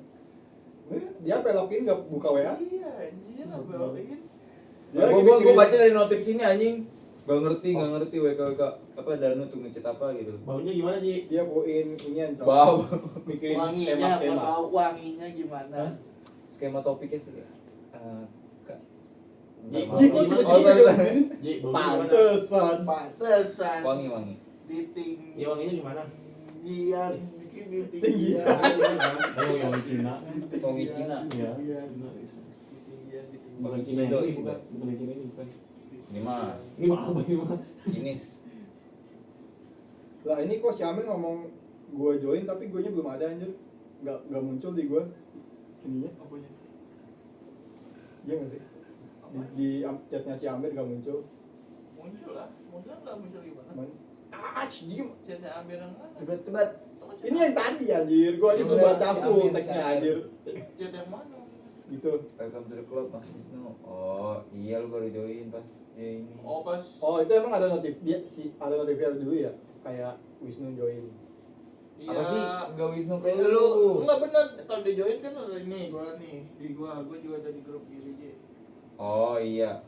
Speaker 11: Dia belokin gak buka WA?
Speaker 7: Iya, anjir belokin.
Speaker 12: Gua baca dari notif sini anjing. Gak ngerti WK apa Danu tuh ngechat apa gitu.
Speaker 7: Baunya gimana Ji?
Speaker 11: Dia poin ini ancol.
Speaker 12: Bau.
Speaker 11: Mikirin
Speaker 7: Wanginya,
Speaker 11: skema-skema.
Speaker 7: bau wanginya gimana?
Speaker 12: Skema topiknya sih.
Speaker 7: Ji,
Speaker 11: Pantesan.
Speaker 7: Pantesan.
Speaker 12: Wangi.
Speaker 7: Diting.
Speaker 6: Ya wanginya gimana?
Speaker 7: Iya, bikin diting.
Speaker 11: Tinggian.
Speaker 6: Wangi Cina.
Speaker 12: Wangi Cina.
Speaker 6: Iya.
Speaker 12: Wangi
Speaker 6: Cina
Speaker 12: Cindo
Speaker 6: ini
Speaker 12: juga.
Speaker 6: bukan Cina ini bukan.
Speaker 12: Ini mah
Speaker 6: Ini apa ini mah?
Speaker 12: Cinis.
Speaker 11: Lah ini kok si Amir ngomong gue join tapi gue nya belum ada anjir. Gak muncul di gue. Ininya.
Speaker 7: Apanya?
Speaker 11: Iya gak sih? Di chatnya si Amir gak muncul.
Speaker 7: Muncul lah. Muncul nggak muncul gimana?
Speaker 11: Diem.
Speaker 7: Chatnya Amir yang mana?
Speaker 11: Tebet. Ini yang tadi anjir. Gue aja belum baca full teksnya anjir.
Speaker 7: Chat yang mana?
Speaker 11: Gitu.
Speaker 12: Welcome to the club Mas Wisnu. Oh, iya lu baru join pas dia ini.
Speaker 7: Oh pas.
Speaker 11: Oh itu emang ada notif dia ada notifnya dulu ya kayak Wisnu join.
Speaker 7: Iya.
Speaker 12: Apa sih? Enggak Wisnu ke
Speaker 7: Lu enggak benar. Kalau di join kan ada ini gua nih. Di gua juga ada di grup gini Ji.
Speaker 12: Oh iya.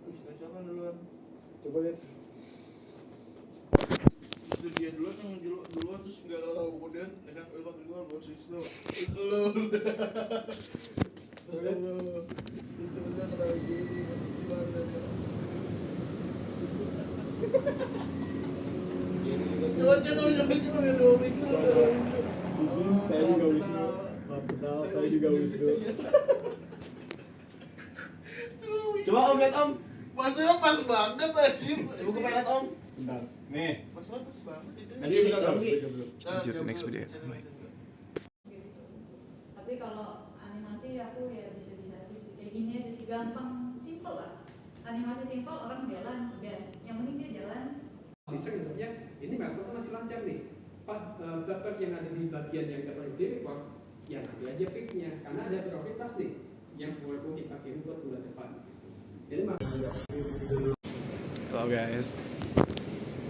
Speaker 7: Wisnu siapa duluan?
Speaker 11: Coba lihat.
Speaker 7: Itu dia duluan yang duluan terus enggak lama kemudian dengan welcome to gua bos Wisnu. Lu. Itu udah kenal gini gimana? Coba Wisnu.
Speaker 11: Saya juga Wisnu. Kenal, saya juga Wisnu.
Speaker 6: Coba Om lihat Om.
Speaker 7: Masnya pas banget anjir.
Speaker 6: Coba gue pengen lihat Om.
Speaker 11: Bentar. Nih.
Speaker 7: Masnya pas banget itu.
Speaker 6: Nanti kita tahu sih.
Speaker 1: Lanjut ke next video. Bye.
Speaker 10: Tapi kalau animasi aku ya bisa-bisa aja sih. Kayak gini aja sih, gampang, simple lah. Animasi simple, orang jalan udah. Yang penting dia jalan.
Speaker 9: Bisa sebenarnya ini masuknya masih lancar nih. Pak, bug yang ada di bagian yang dapat di report, ya nanti aja fix-nya. Karena ada prioritas nih yang perlu kita kirim buat bulan depan. Jadi
Speaker 1: Halo guys.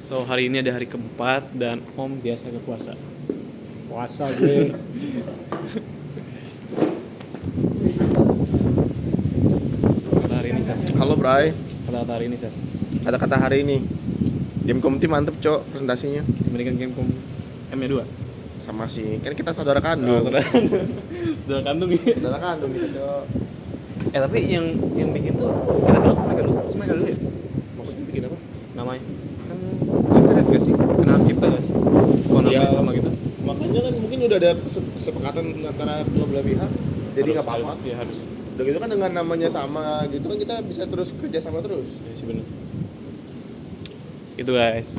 Speaker 1: So hari ini ada hari keempat dan Om biasa ke puasa.
Speaker 11: Puasa gue.
Speaker 1: Kata hari ini Ses.
Speaker 13: Halo Bray,
Speaker 1: Kata hari ini Ses.
Speaker 13: kata-kata hari ini Gamecom Team mantep cok presentasinya.
Speaker 1: Dibandingkan Gamecom M-nya 2.
Speaker 13: Sama sih, kan kita saudara kandung.
Speaker 1: Saudara kandung ya.
Speaker 13: Saudara kandung kita cok.
Speaker 1: Tapi yang bikin tuh kita dulu, mereka dulu, semuanya dulu ya.
Speaker 13: Maksudnya bikin apa?
Speaker 1: Namanya kan cipta gak sih? Kenal cipta gak sih? Kok namanya
Speaker 13: Ya,
Speaker 1: sama gitu?
Speaker 14: makanya kan mungkin udah ada kesepakatan antara kedua belah pihak, jadi nggak apa-apa.
Speaker 1: Harus.
Speaker 14: Udah gitu kan dengan namanya sama gitu kan kita bisa terus kerja sama terus.
Speaker 1: Ya sih benar. Itu guys.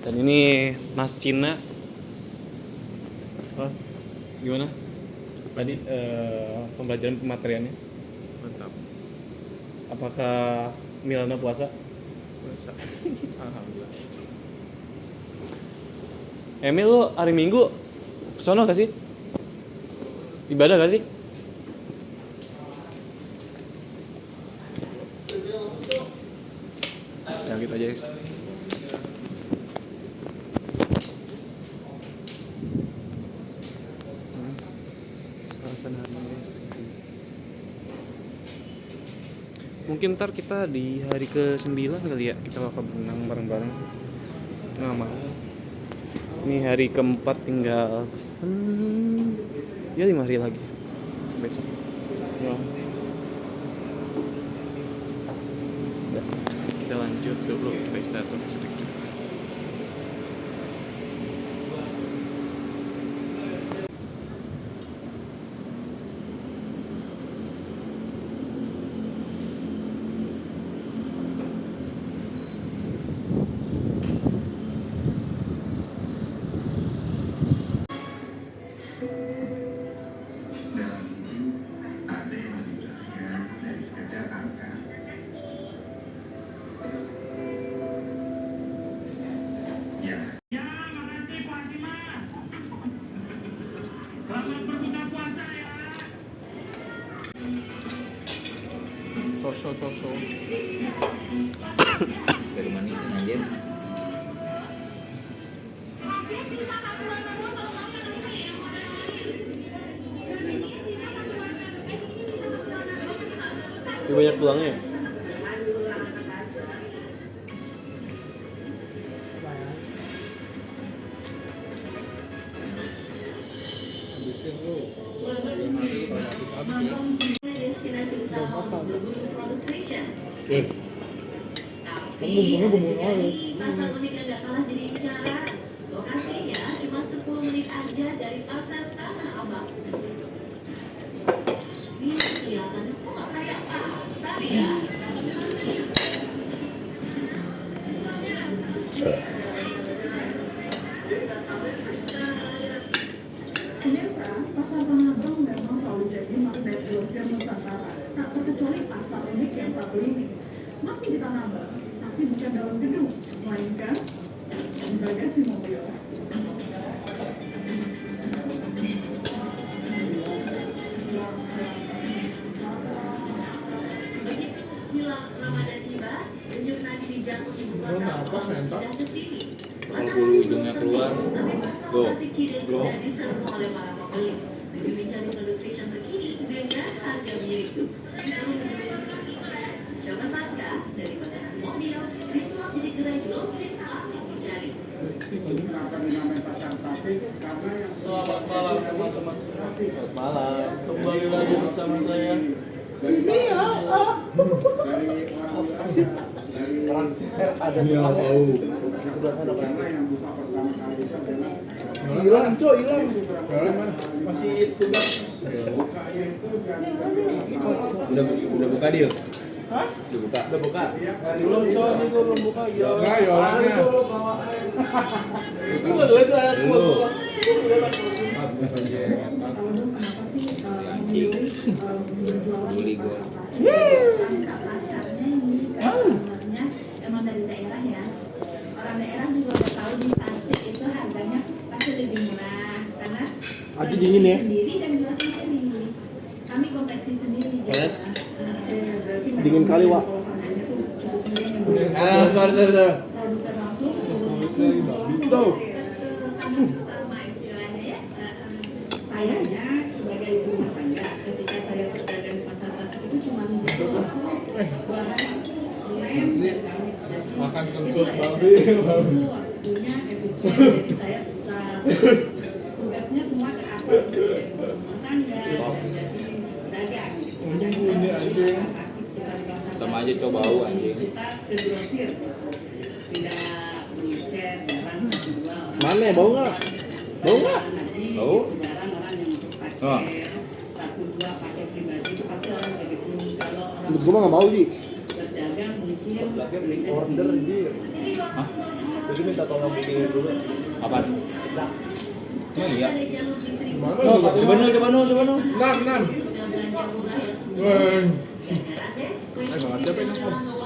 Speaker 1: Dan ini Mas Cina. Oh, gimana? Tadi pembelajaran pemateriannya.
Speaker 4: Mantap.
Speaker 1: Apakah Milana puasa?
Speaker 4: Puasa. Alhamdulillah.
Speaker 1: Emil lu hari Minggu kesono gak sih? Ibadah gak sih? Ya gitu aja guys. Suasana guys kesini. Mungkin ntar kita di hari ke-9 kali ya kita bakal berenang bareng-bareng. Nggak mau. Ini hari keempat tinggal 5 hari lagi besok. Udah, kita lanjut dulu restart sedikit.
Speaker 2: Dalam hidup ada yang lebih berharga dari sekedar angka. Ya.
Speaker 4: Sosok.
Speaker 12: Dari manis anjir.
Speaker 1: Ini banyak tulangnya.
Speaker 3: Destinasi utama untuk produk fashion. Tapi pasar unik yang gak kalah jadi bicara. Lokasinya cuma 10 menit aja dari pasar Tanah Abang. Ini kelihatannya kok gak kayak pasar ya? Pemirsa, pasar Tanah Abang memang selalu jadi magnet grosir Nusantara. Tak terkecuali pasar unik yang satu ini. Masih di Tanah Abang, tapi bukan dalam gedung, melainkan di bagasi mobil. Bila Ramadan tiba, unjuk nadi di jantung ibu kota sudah kesini.
Speaker 12: Kalau hidungnya keluar, go.
Speaker 3: Diserbu oleh para pembeli demi mencari produk fashion terkini dengan harga miring. Siapa sangka dari bagasi mobil disulap jadi gerai grosir tak dicari.
Speaker 7: Selamat malam teman-teman semua.
Speaker 12: Selamat malam.
Speaker 7: Kembali lagi bersama saya.
Speaker 11: Sini ya.
Speaker 14: Ada tahu.
Speaker 11: Hilang, Cok, hilang.
Speaker 7: Masih tugas.
Speaker 12: Udah buka dia?
Speaker 7: Hah?
Speaker 12: Udah buka.
Speaker 7: Belum, Cok, ini gue belum buka. Ya.
Speaker 4: Nah, ya orangnya.
Speaker 7: Gue nggak lihat lah.
Speaker 12: Beli gue.
Speaker 3: Pasarnya ini customer-nya emang dari daerah ya. Orang daerah juga udah tahu di Tasik itu harganya pasti lebih murah karena
Speaker 11: Aduh, dingin ya.
Speaker 3: sendiri dan gelas sendiri. Kami konveksi sendiri gitu.
Speaker 11: Dingin kali, Wak.
Speaker 12: Sorry.
Speaker 3: Produsen langsung
Speaker 11: Tuh.
Speaker 3: sama istilahnya ya. Sayanya sebagai ibu rumah tangga ketika saya berdagang di pasar Tasik itu cuma menjual bahan semen dan gamis.
Speaker 4: Makan
Speaker 3: Itu
Speaker 4: kentut
Speaker 3: lah
Speaker 4: babi.
Speaker 3: waktunya efisien jadi saya bisa tugasnya semua ke apa jadi rumah tangga jadi dagang
Speaker 4: Untung ini anjing.
Speaker 12: Sama aja coba bau anjing.
Speaker 3: kita ke grosir tidak beli cat barang jual
Speaker 11: Mana, bau nggak? Bau nggak?
Speaker 3: nanti
Speaker 8: 1-2 pakai pribadi itu pasti orang jadi kalau orang
Speaker 11: Menurut gua mah nggak mau sih.
Speaker 8: berdagang mungkin
Speaker 11: Sebelahnya beli order anjir.
Speaker 12: Hah?
Speaker 11: Jadi minta tolong bikin dulu.
Speaker 12: Apaan?
Speaker 11: Nah,
Speaker 12: Oh iya.
Speaker 10: Ada jalur distribusi.
Speaker 12: Coba nu.
Speaker 7: 6.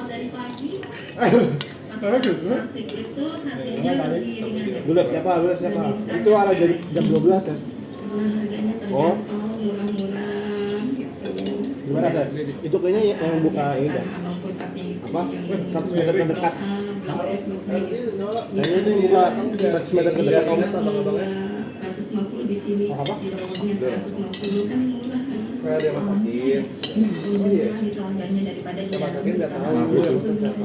Speaker 10: Dari pagi.
Speaker 11: Plastik
Speaker 10: itu harganya lebih ringan.
Speaker 11: Bulat siapa? Itu ada dari jam 12 ya.
Speaker 10: Harganya
Speaker 11: Oh.
Speaker 10: murah-murah gitu.
Speaker 11: Gimana Ses? Itu kayaknya yang buka ini dah. Apa? 100 meter terdekat. Kayaknya itu yang buka 100 meter terdekat.
Speaker 8: 150 di sini.
Speaker 11: Apa?
Speaker 8: Di bawahnya 150 kan murah kan.
Speaker 11: Kayak dia masakin.
Speaker 8: Murah gitu harganya daripada dia.
Speaker 11: Masakin nggak tahu yang pesan siapa.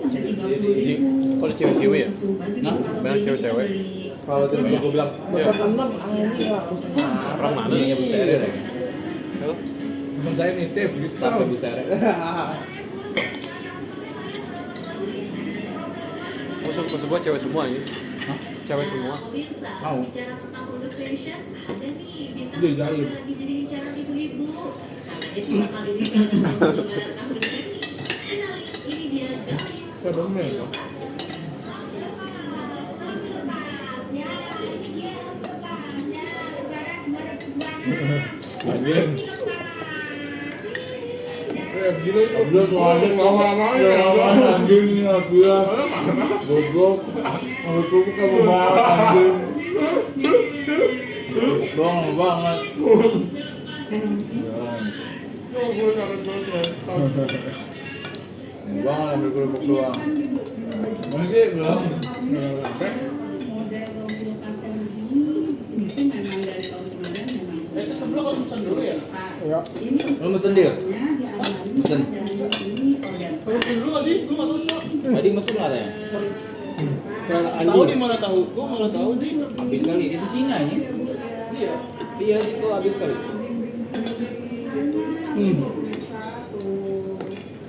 Speaker 1: Jadi kalau cewek-cewek ya?
Speaker 8: Nah,
Speaker 1: Banyak cewek-cewek.
Speaker 11: Kalau dia gue bilang pesan 6 ini aku
Speaker 1: Orang mana?
Speaker 12: Iya, Bu Sere deh.
Speaker 4: Temen saya nitip gitu.
Speaker 12: Tapi Bu Sere.
Speaker 1: Maksud gua cewek semua ya? Cewek semua.
Speaker 10: Bisa
Speaker 12: Mau.
Speaker 10: bicara tentang food fashion, ada nih bintang
Speaker 4: Dia
Speaker 10: tamu
Speaker 4: jahit.
Speaker 10: yang lagi jadi incaran ibu-ibu. Katanya semua kali ini kalau mau jualan tahu ini, kenalin ini dia guys.
Speaker 4: Kedemen loh.
Speaker 12: Anjing.
Speaker 4: Gila itu. Udah soalnya lama-lamanya.
Speaker 12: Anjing ini gua. Goblok. Kalau gua bukan mau anjing. Doang banget. Bang ambil kerupuk doang. Masih belum.
Speaker 8: Model logo pastel ini di sini tuh memang dari tahun kemarin memang sudah.
Speaker 7: Itu sebelum kamu pesan dulu ya?
Speaker 11: Ya.
Speaker 8: Ini
Speaker 12: Lu mesen dia?
Speaker 8: Mesen. Dan ini order.
Speaker 7: Kamu pesan dulu nggak sih? Gue nggak tahu Cok.
Speaker 12: Tadi mesen katanya.
Speaker 7: Tahu di mana tahu? Gue malah tahu di.
Speaker 12: Habis kali di sini aja.
Speaker 7: Iya.
Speaker 12: Iya itu habis kali.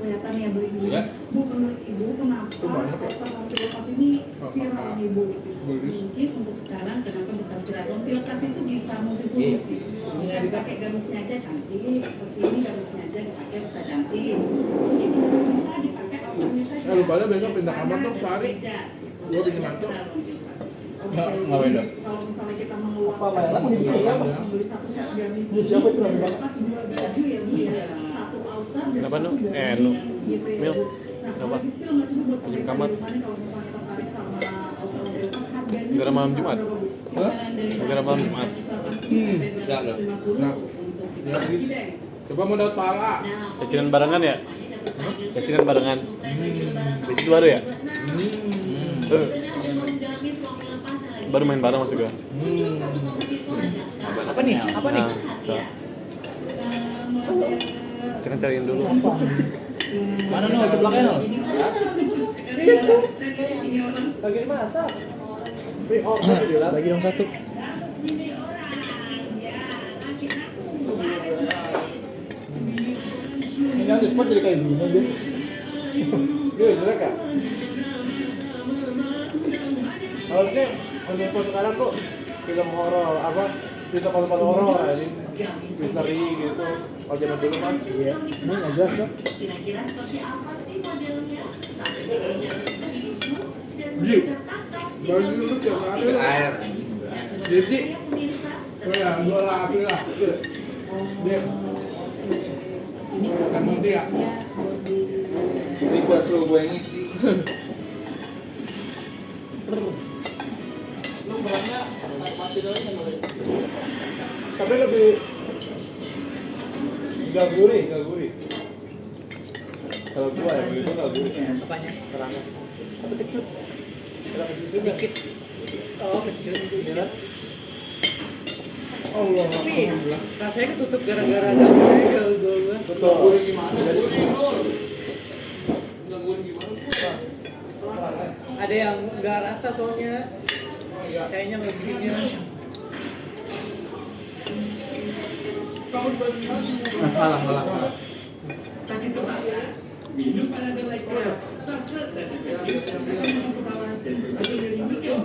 Speaker 3: Kelihatan ya Bu Ibu.
Speaker 12: Ya.
Speaker 3: Bu, menurut Ibu kenapa pilkas ini viral nih Bu?
Speaker 8: Mungkin untuk sekarang kenapa bisa viral? Pilkas itu bisa multifungsi. Bisa dipakai gabusnya aja cantik, seperti ini gabusnya aja dipakai bisa cantik. Ini bisa dipakai outdoornya saja.
Speaker 4: Lupa aja besok pindah kamar dong sehari. Gua bikin macam.
Speaker 12: Ngapain dong?
Speaker 3: Kalau misalnya kita mengeluarkan
Speaker 11: Apa mainan?
Speaker 3: beli satu set gamis
Speaker 11: Siapa itu namanya?
Speaker 3: dapat 2 baju ya Bu ya. Satu outer dan
Speaker 1: Kenapa,
Speaker 3: satu
Speaker 1: Nu?
Speaker 3: gamis
Speaker 1: Nu.
Speaker 3: gitu ya,
Speaker 1: Mil.
Speaker 3: Bu. Nah,
Speaker 1: Kenapa?
Speaker 3: kalau skill nggak sih Bu, buat
Speaker 1: Anjing
Speaker 3: pemirsa
Speaker 1: kamar.
Speaker 3: di rumah nih, kalau misalnya tertarik sama outer Pilkas, harganya
Speaker 1: Gara malam
Speaker 3: bisa
Speaker 1: Jumat?
Speaker 3: berapa, Bu?
Speaker 12: Hah?
Speaker 1: Gara malam Jumat.
Speaker 12: Enggak loh.
Speaker 4: Coba mau dapat pala.
Speaker 1: Kasinan barengan ya? Kasinan barengan. Itu baru ya? Baru main bareng maksud gua.
Speaker 12: Apa nih? Apa nih?
Speaker 1: Nah, so. Jangan cariin dulu.
Speaker 12: Mana no? Sebelahnya no?
Speaker 11: Lagi dimasak.
Speaker 1: Lagi dong satu.
Speaker 11: Ini kan spot jadi kayak gini dia. Dia jelek ya? Harusnya Unepo sekarang kok film horor apa? Cerita film horor anjing. Misteri gitu. Kalau zaman dulu kan iya. Ini aja Cok.
Speaker 10: Kira-kira seperti apa sih modelnya? Sampai dengan dan
Speaker 4: Ji.
Speaker 10: berserta
Speaker 4: Baju lu tiap hari lah.
Speaker 12: Air.
Speaker 4: Jadi,
Speaker 10: pemirsa
Speaker 4: ya dua lagi lah. Dia. Kan mau dia.
Speaker 12: Ini buat suruh gue ngisi.
Speaker 7: Lu beratnya naik pasir aja kan boleh.
Speaker 11: Tapi lebih gak gurih. Kalau gua ya begitu gak gurih.
Speaker 12: Apanya?
Speaker 11: Kerangnya. Tapi kecil. Sedikit. Oh kecil. Ya kan? Allah. Alhamdulillah.
Speaker 12: Rasanya ketutup gara-gara dapurnya kalau gue.
Speaker 11: Betul.
Speaker 7: Gurih gimana? Gurih Nur. Nggak gurih gimana?
Speaker 12: Ada yang nggak rata soalnya.
Speaker 7: Oh iya.
Speaker 12: Kayaknya ngebikinnya.
Speaker 7: Kamu buat gimana sih?
Speaker 12: Malah.
Speaker 5: Sakit kepala, minum Panadol Extra, Sunset dan efektif untuk kepala dan berbagai dari minum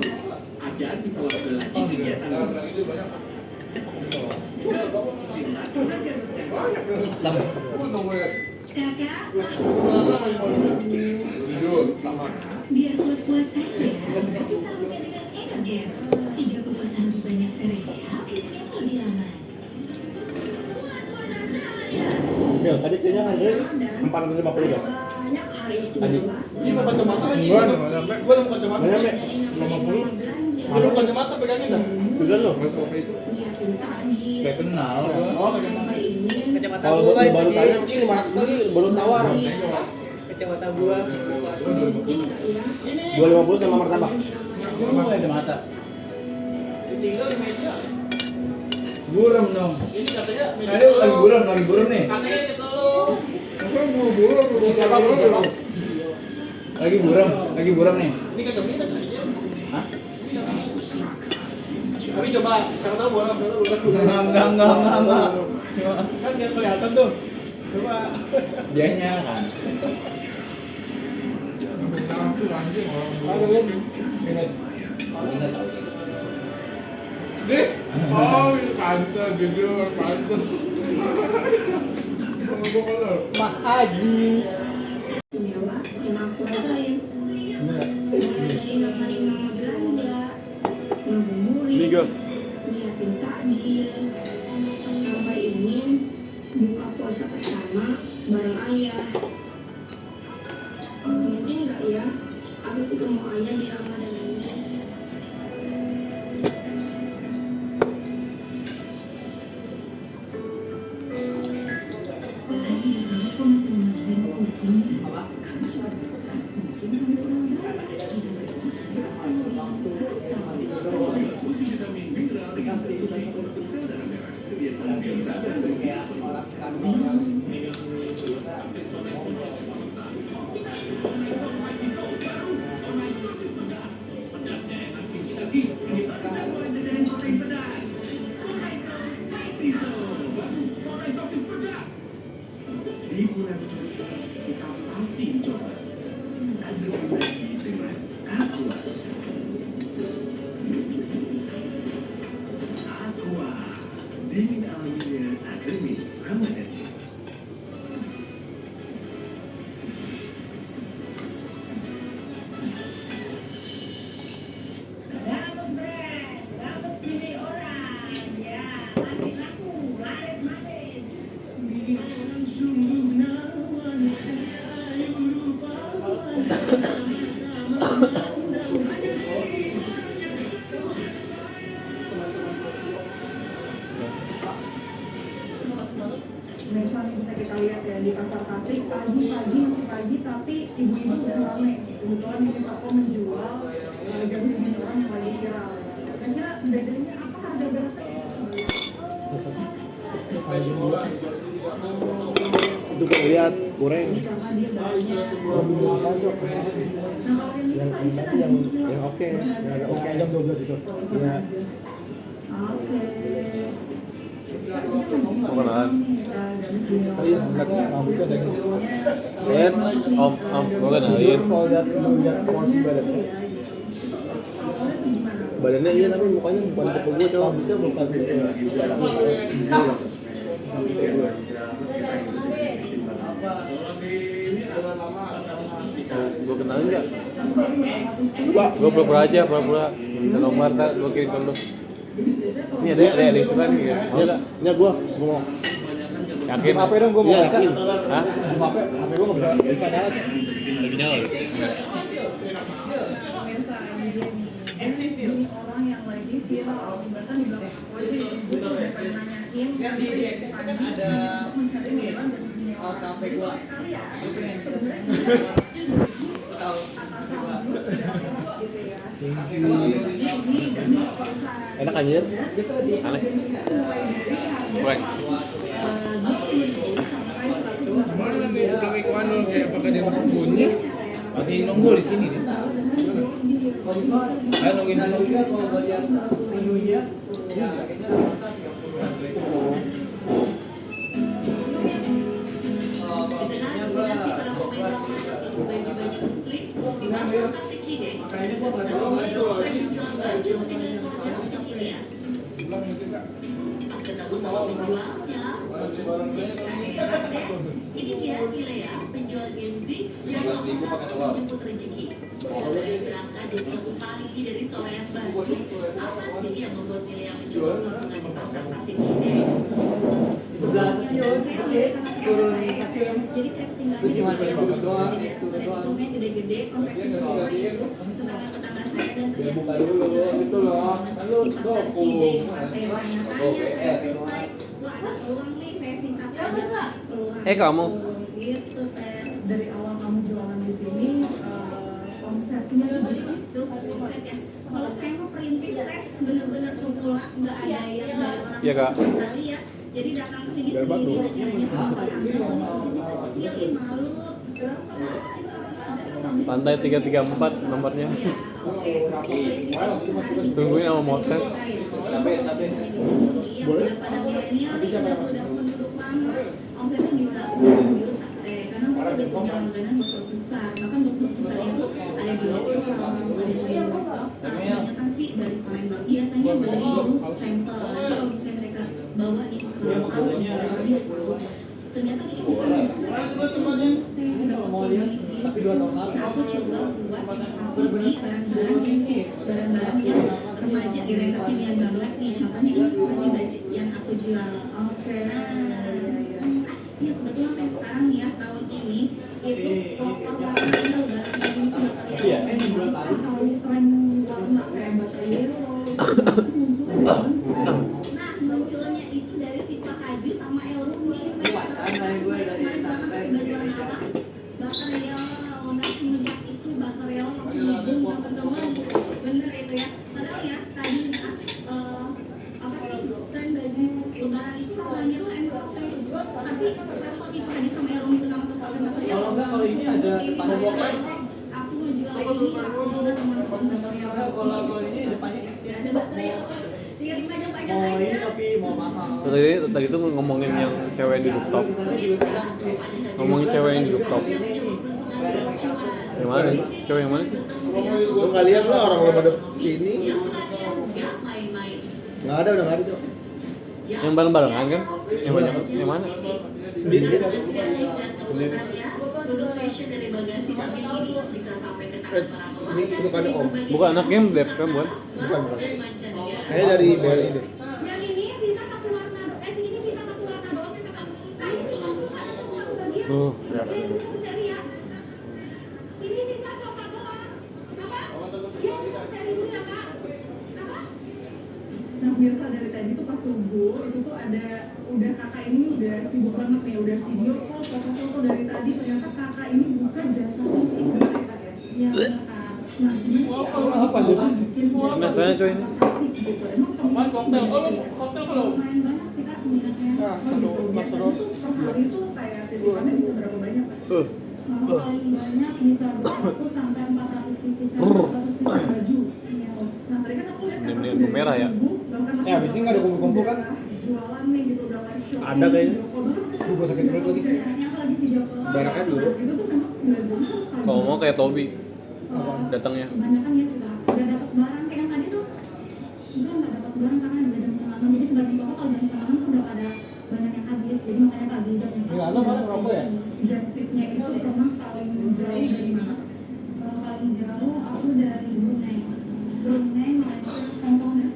Speaker 5: agar bisa waktu lagi kegiatan.
Speaker 7: Itu banyak.
Speaker 8: Kakak, biar kuat puasa tapi sahurnya dengan Energen 30% banyak sereal yang lebih aman.
Speaker 11: Mil, tadi kayaknya Andre 450 ya?
Speaker 8: Banyak hari
Speaker 11: Tadi.
Speaker 7: Ini mau kacamata lagi. Gua nemu kacamata.
Speaker 11: Berapa? 50.
Speaker 7: Gua nemu kacamata pegangin dah.
Speaker 11: Udah lo.
Speaker 12: Kayak kenal.
Speaker 11: Oh, kalau baru tanya ini 500 lagi baru tawar.
Speaker 6: Kacamata gua.
Speaker 11: 250 sama martabak.
Speaker 12: Gua mau kacamata.
Speaker 7: Tinggal di meja.
Speaker 12: Buram dong.
Speaker 7: Ini katanya meja.
Speaker 12: Aduh, lagi buram nih.
Speaker 7: Katanya ini kalau
Speaker 12: Lagi buram nih.
Speaker 7: ini kata minus aja.
Speaker 12: Hah?
Speaker 7: Tapi coba, siapa tahu bola dulu.
Speaker 12: Enggak.
Speaker 7: Kan nggak kelihatan tuh. Coba.
Speaker 12: Dianya kan.
Speaker 4: Deh, oh pantas jujur pantas.
Speaker 11: Mas Aji.
Speaker 8: Mewah yang aku rasain. Mulai dari nemenin mama belanja, ngabuburit, nyiapin takjil, sampai ingin buka puasa bersama bareng ayah. Mungkin nggak ya aku ketemu ayah di Ramadan ini.
Speaker 3: Misalnya bisa kita lihat ya di pasar Tasik pagi tapi ibu-ibu udah rame. Kebetulan ini toko menjual gabus ginjolan yang lagi viral. Kira-kira bedanya apa, harga berapa?
Speaker 11: Itu gue lihat goreng.
Speaker 3: Karena dia banyak.
Speaker 11: Yang oke, yang agak oke jam 12 itu. Iya.
Speaker 3: Oke.
Speaker 13: Kenalan.
Speaker 11: Oh iya, rambutnya saya.
Speaker 13: Om, gua kenalin.
Speaker 11: Kalau lihat porsi badannya. Badannya iya tapi mukanya bukan tipe gue cowok. Rambutnya bukan tipe
Speaker 13: Gua kenalin nggak? Gua pura-pura aja, pura-pura minta nomor, tak gua kirim ke lu. Ini ada yang suka nih ya? Mau nggak?
Speaker 11: Ini gua mau.
Speaker 13: Yakin?
Speaker 11: HP dong gua mau. Yakin?
Speaker 13: Hah?
Speaker 11: HP gua nggak bisa nyala.
Speaker 13: Lagi nyala lu?
Speaker 3: Ini orang yang lagi viral, bahkan di belakang wajah ibu tuh udah pada nanyain pagi ada mencari orang dan segini orang. Kafe gua. Kali ya, sebenarnya tahu
Speaker 11: Enak anjir.
Speaker 13: Aneh. Buat.
Speaker 4: Suka ikuan dulu kayak pakai dia bersembunyi.
Speaker 12: Masih nunggu di sini nih. Ayo nungguin dulu.
Speaker 8: tahu sama penjualnya. Ini dia Ilea, penjual Gen Z yang menjemput rezeki. Mulai berangkat jam 1 pagi dari Soreang Bandung. Apa sih yang membuat Ilea menjual keuntungan di pasar Tasik ini?
Speaker 6: Di sebelah stasiun, persis turun stasiun.
Speaker 8: Jadi saya tinggalnya di Soreang. Rumahnya gede-gede, kompleks semua itu. Tetangga-tetangga saya dan
Speaker 6: Buka dulu gitu loh. Lalu doku.
Speaker 8: saya tanya-tanya, saya selesai. Wah, ada peluang nih, saya singkat aja.
Speaker 1: Kamu
Speaker 3: Itu dari awal kamu jualan di sini konsepnya
Speaker 8: Tuh, konsep ya. Kalau saya mau perintis teh bener-bener pemula, nggak ada yang dari orang
Speaker 1: Iya, Kak.
Speaker 8: sekali ya. Jadi datang ke sini sendiri, nanya sama orang kecilin malu.
Speaker 13: Lantai 334 nomornya. Tungguin sama Moses.
Speaker 8: Boleh. Pada milenial nih udah penduduk lama, omsetnya bisa lanjut. Karena mereka udah punya langganan bos-bos besar. Bahkan bos-bos besar itu ada di lokal, ada di lokal. Kebanyakan sih dari Palembang. Biasanya beli dulu sampel. Nanti kalau misalnya mereka bawa nih ke lokal, ternyata itu bisa
Speaker 6: Tapi 2 tahun lalu
Speaker 8: aku coba buat inovasi di barang-barang yang remaja gitu yang kekinian banget nih. Contohnya ini baju yang aku jual. Oke. Iya kebetulan kayak sekarang nih ya tahun ini itu lokal warnanya udah
Speaker 3: kalau tren warna kayak baterai
Speaker 8: nah munculnya itu dari si Pak Haju sama El Rumi. Semenjak itu baterai langsung ngubung teman-teman, bener itu ya. Padahal ya tadinya apa sih tren baju lebaran itu warnanya tuh enak, tapi pas si Fadi sama Erom itu nama tempat baterai.
Speaker 6: Kalau ini ada pada box.
Speaker 8: Aku ngejual ini aku sama teman-teman baterai.
Speaker 6: Kalau ini depannya
Speaker 8: ada baterai, tinggal dipajang-pajang aja.
Speaker 6: ini tapi mau mahal.
Speaker 13: Tadi tuh ngomongin yang cewek di rooftop. Ngomongin cewek yang di rooftop. Yang mana? Cewek yang mana sih?
Speaker 14: Lu nggak lihat lah orang lo pada sini. Nggak ada, udah nggak ada Cok.
Speaker 13: Yang bareng-barengan kan? Yang banyak. Yang mana?
Speaker 14: Sendiri kan?
Speaker 13: Sendiri.
Speaker 8: Produk fashion dari bagasi kami ini bisa sampai ke tangan para
Speaker 14: Ini kesukaannya Om.
Speaker 13: Bukan anak game dev kan bukan?
Speaker 14: Bukan. Kayaknya dari BRI deh.
Speaker 3: yang ini sisa satu warna ini sisa satu warna doang yang kata saya cuma buka ada satu bagian
Speaker 13: Ya.
Speaker 3: seri ya ini sisa coklat doang apa? Iya sisa seri dulu ya kak apa? Nah biasa dari tadi tuh pas subuh itu tuh ada udah kakak ini udah sibuk banget nih udah video call foto-foto dari tadi ternyata kakak ini buka jasa meeting ya kak ya? Iya kak. Nah gimana
Speaker 14: Apa tuh?
Speaker 13: Biasanya coy ini.
Speaker 7: Apaan koktel? Koktel kalau
Speaker 3: Lumayan banyak sih kak minatnya.
Speaker 14: Nah, satu
Speaker 3: Biasanya tuh per hari tuh kayak titipannya bisa berapa banyak kak? Paling banyak bisa 200 sampai 400 pieces 400 pieces baju. Nah tadi kan aku lihat kakak
Speaker 13: Ini
Speaker 3: tuh
Speaker 13: merah ya?
Speaker 3: bahkan
Speaker 11: abis ini nggak ada kumpul-kumpul kan?
Speaker 3: jualan nih gitu udah live shopping.
Speaker 14: Ada kayaknya.
Speaker 3: Gue
Speaker 14: sakit perut lagi.
Speaker 3: lagi video call.
Speaker 14: Barakan dulu.
Speaker 3: Itu tuh memang nggak bisa sekali.
Speaker 13: Kalau mau kayak Tobi datangnya.
Speaker 3: Kebanyakan ya sih kak udah dapat barang kayak yang tadi tuh itu nggak dapat barang karena ada jam setengah enam jadi sebagian toko kalau jam setengah enam tuh udah pada banyak yang habis jadi makanya kak Bijak nih
Speaker 6: Nggak ada mana rokok ya?
Speaker 3: just tip-nya itu memang paling jauh dari mana? Paling jauh aku dari Brunei Malaysia Hongkong deh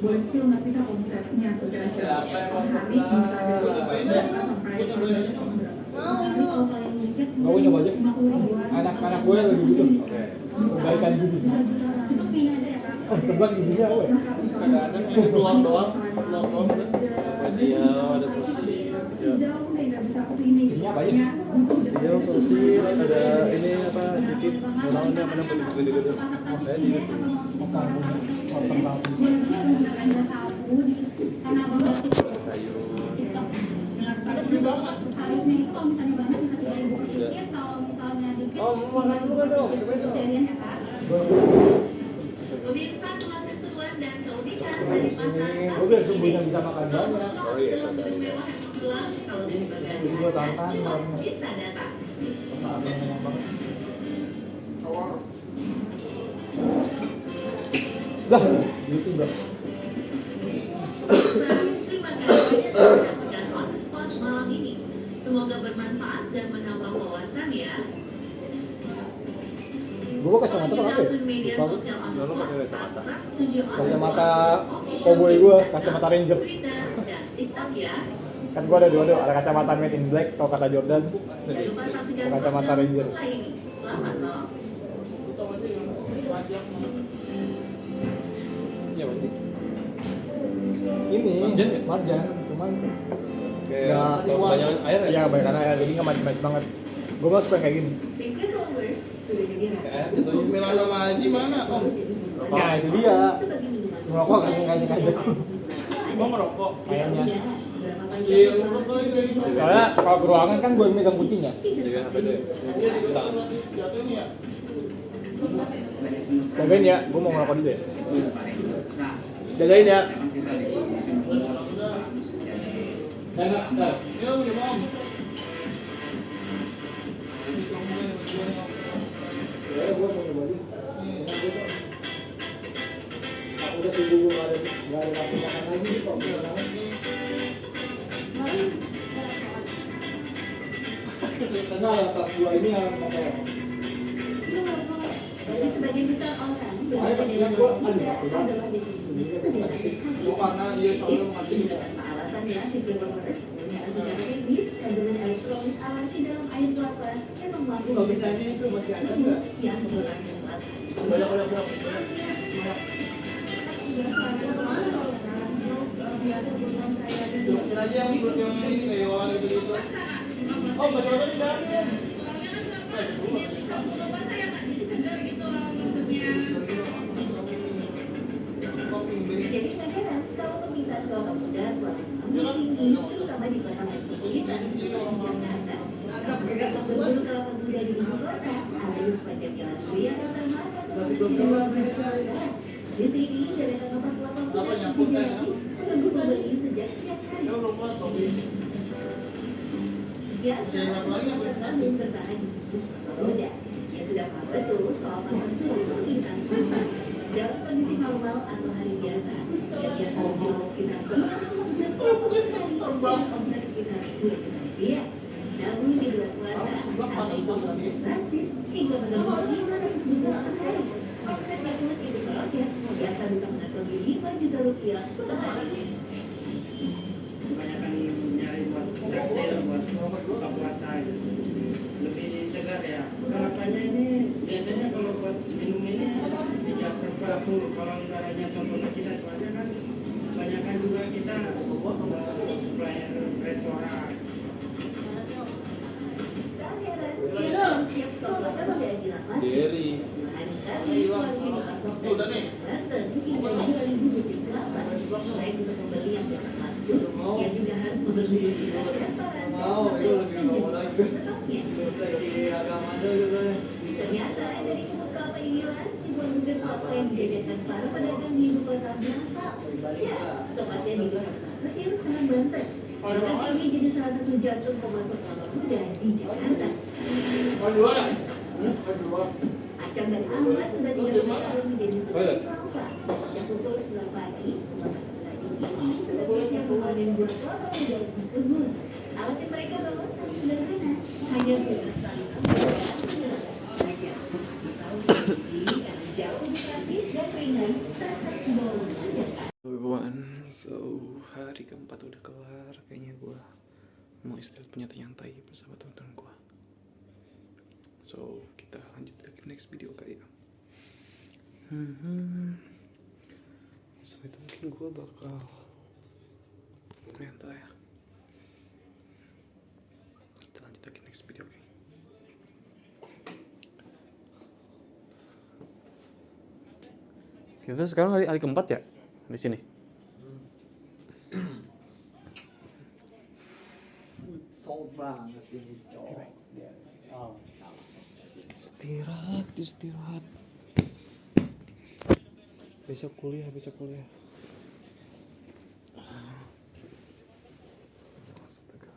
Speaker 3: boleh spill nggak sih kak omsetnya tuh kira-kira per hari bisa dari berapa sampai berapa? Kalau paling dikit
Speaker 11: Mau nyoba aja?
Speaker 3: 50 ribuan
Speaker 11: Anak-anak gue lebih butuh. Kebaikan gizi.
Speaker 3: bisa juta itu fee aja ya kak
Speaker 11: Oh, sebat gizinya apa ya?
Speaker 7: kadang-kadang sih telur doang.
Speaker 3: Iya, ada jauh nih nggak bisa kesini gitu.
Speaker 11: Isinya apa aja?
Speaker 3: Jauh sosis,
Speaker 11: ada ini apa dikit namanya apa namanya gede-gede.
Speaker 8: Pemirsa telah keseruan dan keunikan dari pasar
Speaker 11: Gue biar sumbunya bisa makan banyak.
Speaker 8: dalam gedung mewah yang menggelar kalau dari bagasi aja cuma bisa datang.
Speaker 11: Dah, gitu bro.
Speaker 8: Terima kasih.
Speaker 11: Gue kacamata kenapa ya?
Speaker 8: Media
Speaker 11: Lupa gue.
Speaker 8: sosial
Speaker 12: Lalu pakai kacamata.
Speaker 11: Kacamata cowboy gue, kacamata ranger.
Speaker 8: Twitter dan TikTok ya.
Speaker 11: Kan gue ada dua, ada kacamata made in black, kalau kata Jordan.
Speaker 8: Jangan lupa saksikan
Speaker 11: Kacamata
Speaker 8: program
Speaker 11: ranger.
Speaker 8: setelah ini. Selamat loh.
Speaker 13: Ya apa sih?
Speaker 11: Ini
Speaker 13: Marjan ya?
Speaker 11: marjan, cuman
Speaker 13: Kayak
Speaker 11: nggak
Speaker 13: kebanyakan air ya?
Speaker 11: Iya, kebanyakan air, jadi nggak macam banget. Gue malah suka kayak gini.
Speaker 8: Secret Lovers sudah jadi rasa.
Speaker 7: Mila sama Haji mana om?
Speaker 11: Ya itu dia.
Speaker 8: Sebagai minuman.
Speaker 11: Ngerokok kayaknya ngajak.
Speaker 7: Mau ngerokok?
Speaker 11: Kayaknya.
Speaker 8: Seberapa panjang
Speaker 7: Iya, ngerokok itu.
Speaker 11: Soalnya kalau ke ruangan kan gue yang megang kuncinya.
Speaker 13: Jaga apa itu ya?
Speaker 7: Iya, jatuh ini ya.
Speaker 11: Jagain ya, gue mau ngerokok dulu ya. Jagain ya.
Speaker 7: Ini lo punya om.
Speaker 11: Gue mau nyobain. Aku udah seminggu gue nggak ada nafsu makan lagi nih kok. Karena pas gua ini yang pakai.
Speaker 8: Bagi sebagian besar orang,
Speaker 11: Ayo,
Speaker 8: berbeda dengan
Speaker 11: gua
Speaker 8: tidak adalah definisi kesederhanaan.
Speaker 7: Karena dia selalu
Speaker 8: It's
Speaker 7: mati.
Speaker 8: alasannya Secret Lovers punya sejarah teknis kandungan elektrolit alami dalam air kelapa memang mampu
Speaker 11: Nominalnya itu masih ada nggak?
Speaker 8: yang menggunakan kelas.
Speaker 7: Silasin aja yang ini kayak orang gitu-gitu. Oh, bagaimana di dalamnya?
Speaker 8: Jadi nggak heran kalau permintaan kelapa muda selalu tinggi, terutama di kota metropolitan seperti Jakarta. Mereka berburu kelapa muda di ibu kota, ada di sepanjang jalan raya Ratamata termasuk di luar Jakarta. Di sini deretan tempat kelapa muda dijadi menunggu pembeli sejak siang hari. Biasa, peserta belum bertahan di bisnis kelapa muda. Dia sudah paham betul soal pasar suruh permintaan pasar. Dalam kondisi normal atau hari biasa, yang biasa menjual sekitar 200 dan kelapa sehari dengan omset sekitar 2 juta rupiah. Namun di bulan puasa, angka itu melonjak drastis hingga menembus 500 juta sehari. Omset yang pun itu melonjak, biasa bisa mengantongi 5 juta rupiah per hari.
Speaker 6: Kebanyakan nyari buat takjil, buat buka puasa gitu. Lebih segar ya. Kelapanya ini biasanya kalau buat minum ini 30-40. Kalau nggak hanya contohnya kita soalnya kan kebanyakan juga kita supplier restoran.
Speaker 8: Tak heran, jika siap stok kelapa muda dilakukan,
Speaker 12: Dari
Speaker 8: hari kali warga pasok dan Banten hingga 2.000 butir kelapa. Selain untuk pembeli yang datang langsung, ia juga harus membeli di restoran dan hotel ternyata dari kebun kelapa inilah ribuan butir kelapa yang dijajakan para pedagang di ibu kota berasal. Ya, tepatnya di Kota Serang, Banten. Lokasi ini jadi salah satu jantung pemasok kelapa muda di Jakarta. Acang dan Ahmad sudah 3 tahun menjadi petani kelapa. Sejak pukul 9 pagi, ini sudah bersiap memanen buah kelapa muda di kebun. Alat yang mereka bawa sangat sederhana, hanya 11 tali saja. Pisau sendiri karena jauh lebih praktis dan ringan, tak harus membawa banyak.
Speaker 1: Everyone, so hari keempat udah kelar. Kayaknya gue mau istirahat nyantai bersama teman-teman gue. So kita lanjut lagi next video kali ya. Sampai itu mungkin gue bakal nyantai ya. Kita lanjut lagi next video, oke? Kita sekarang hari keempat ya di sini.
Speaker 11: Sold banget ini cowok.
Speaker 1: Istirahat. Besok kuliah. Astaga.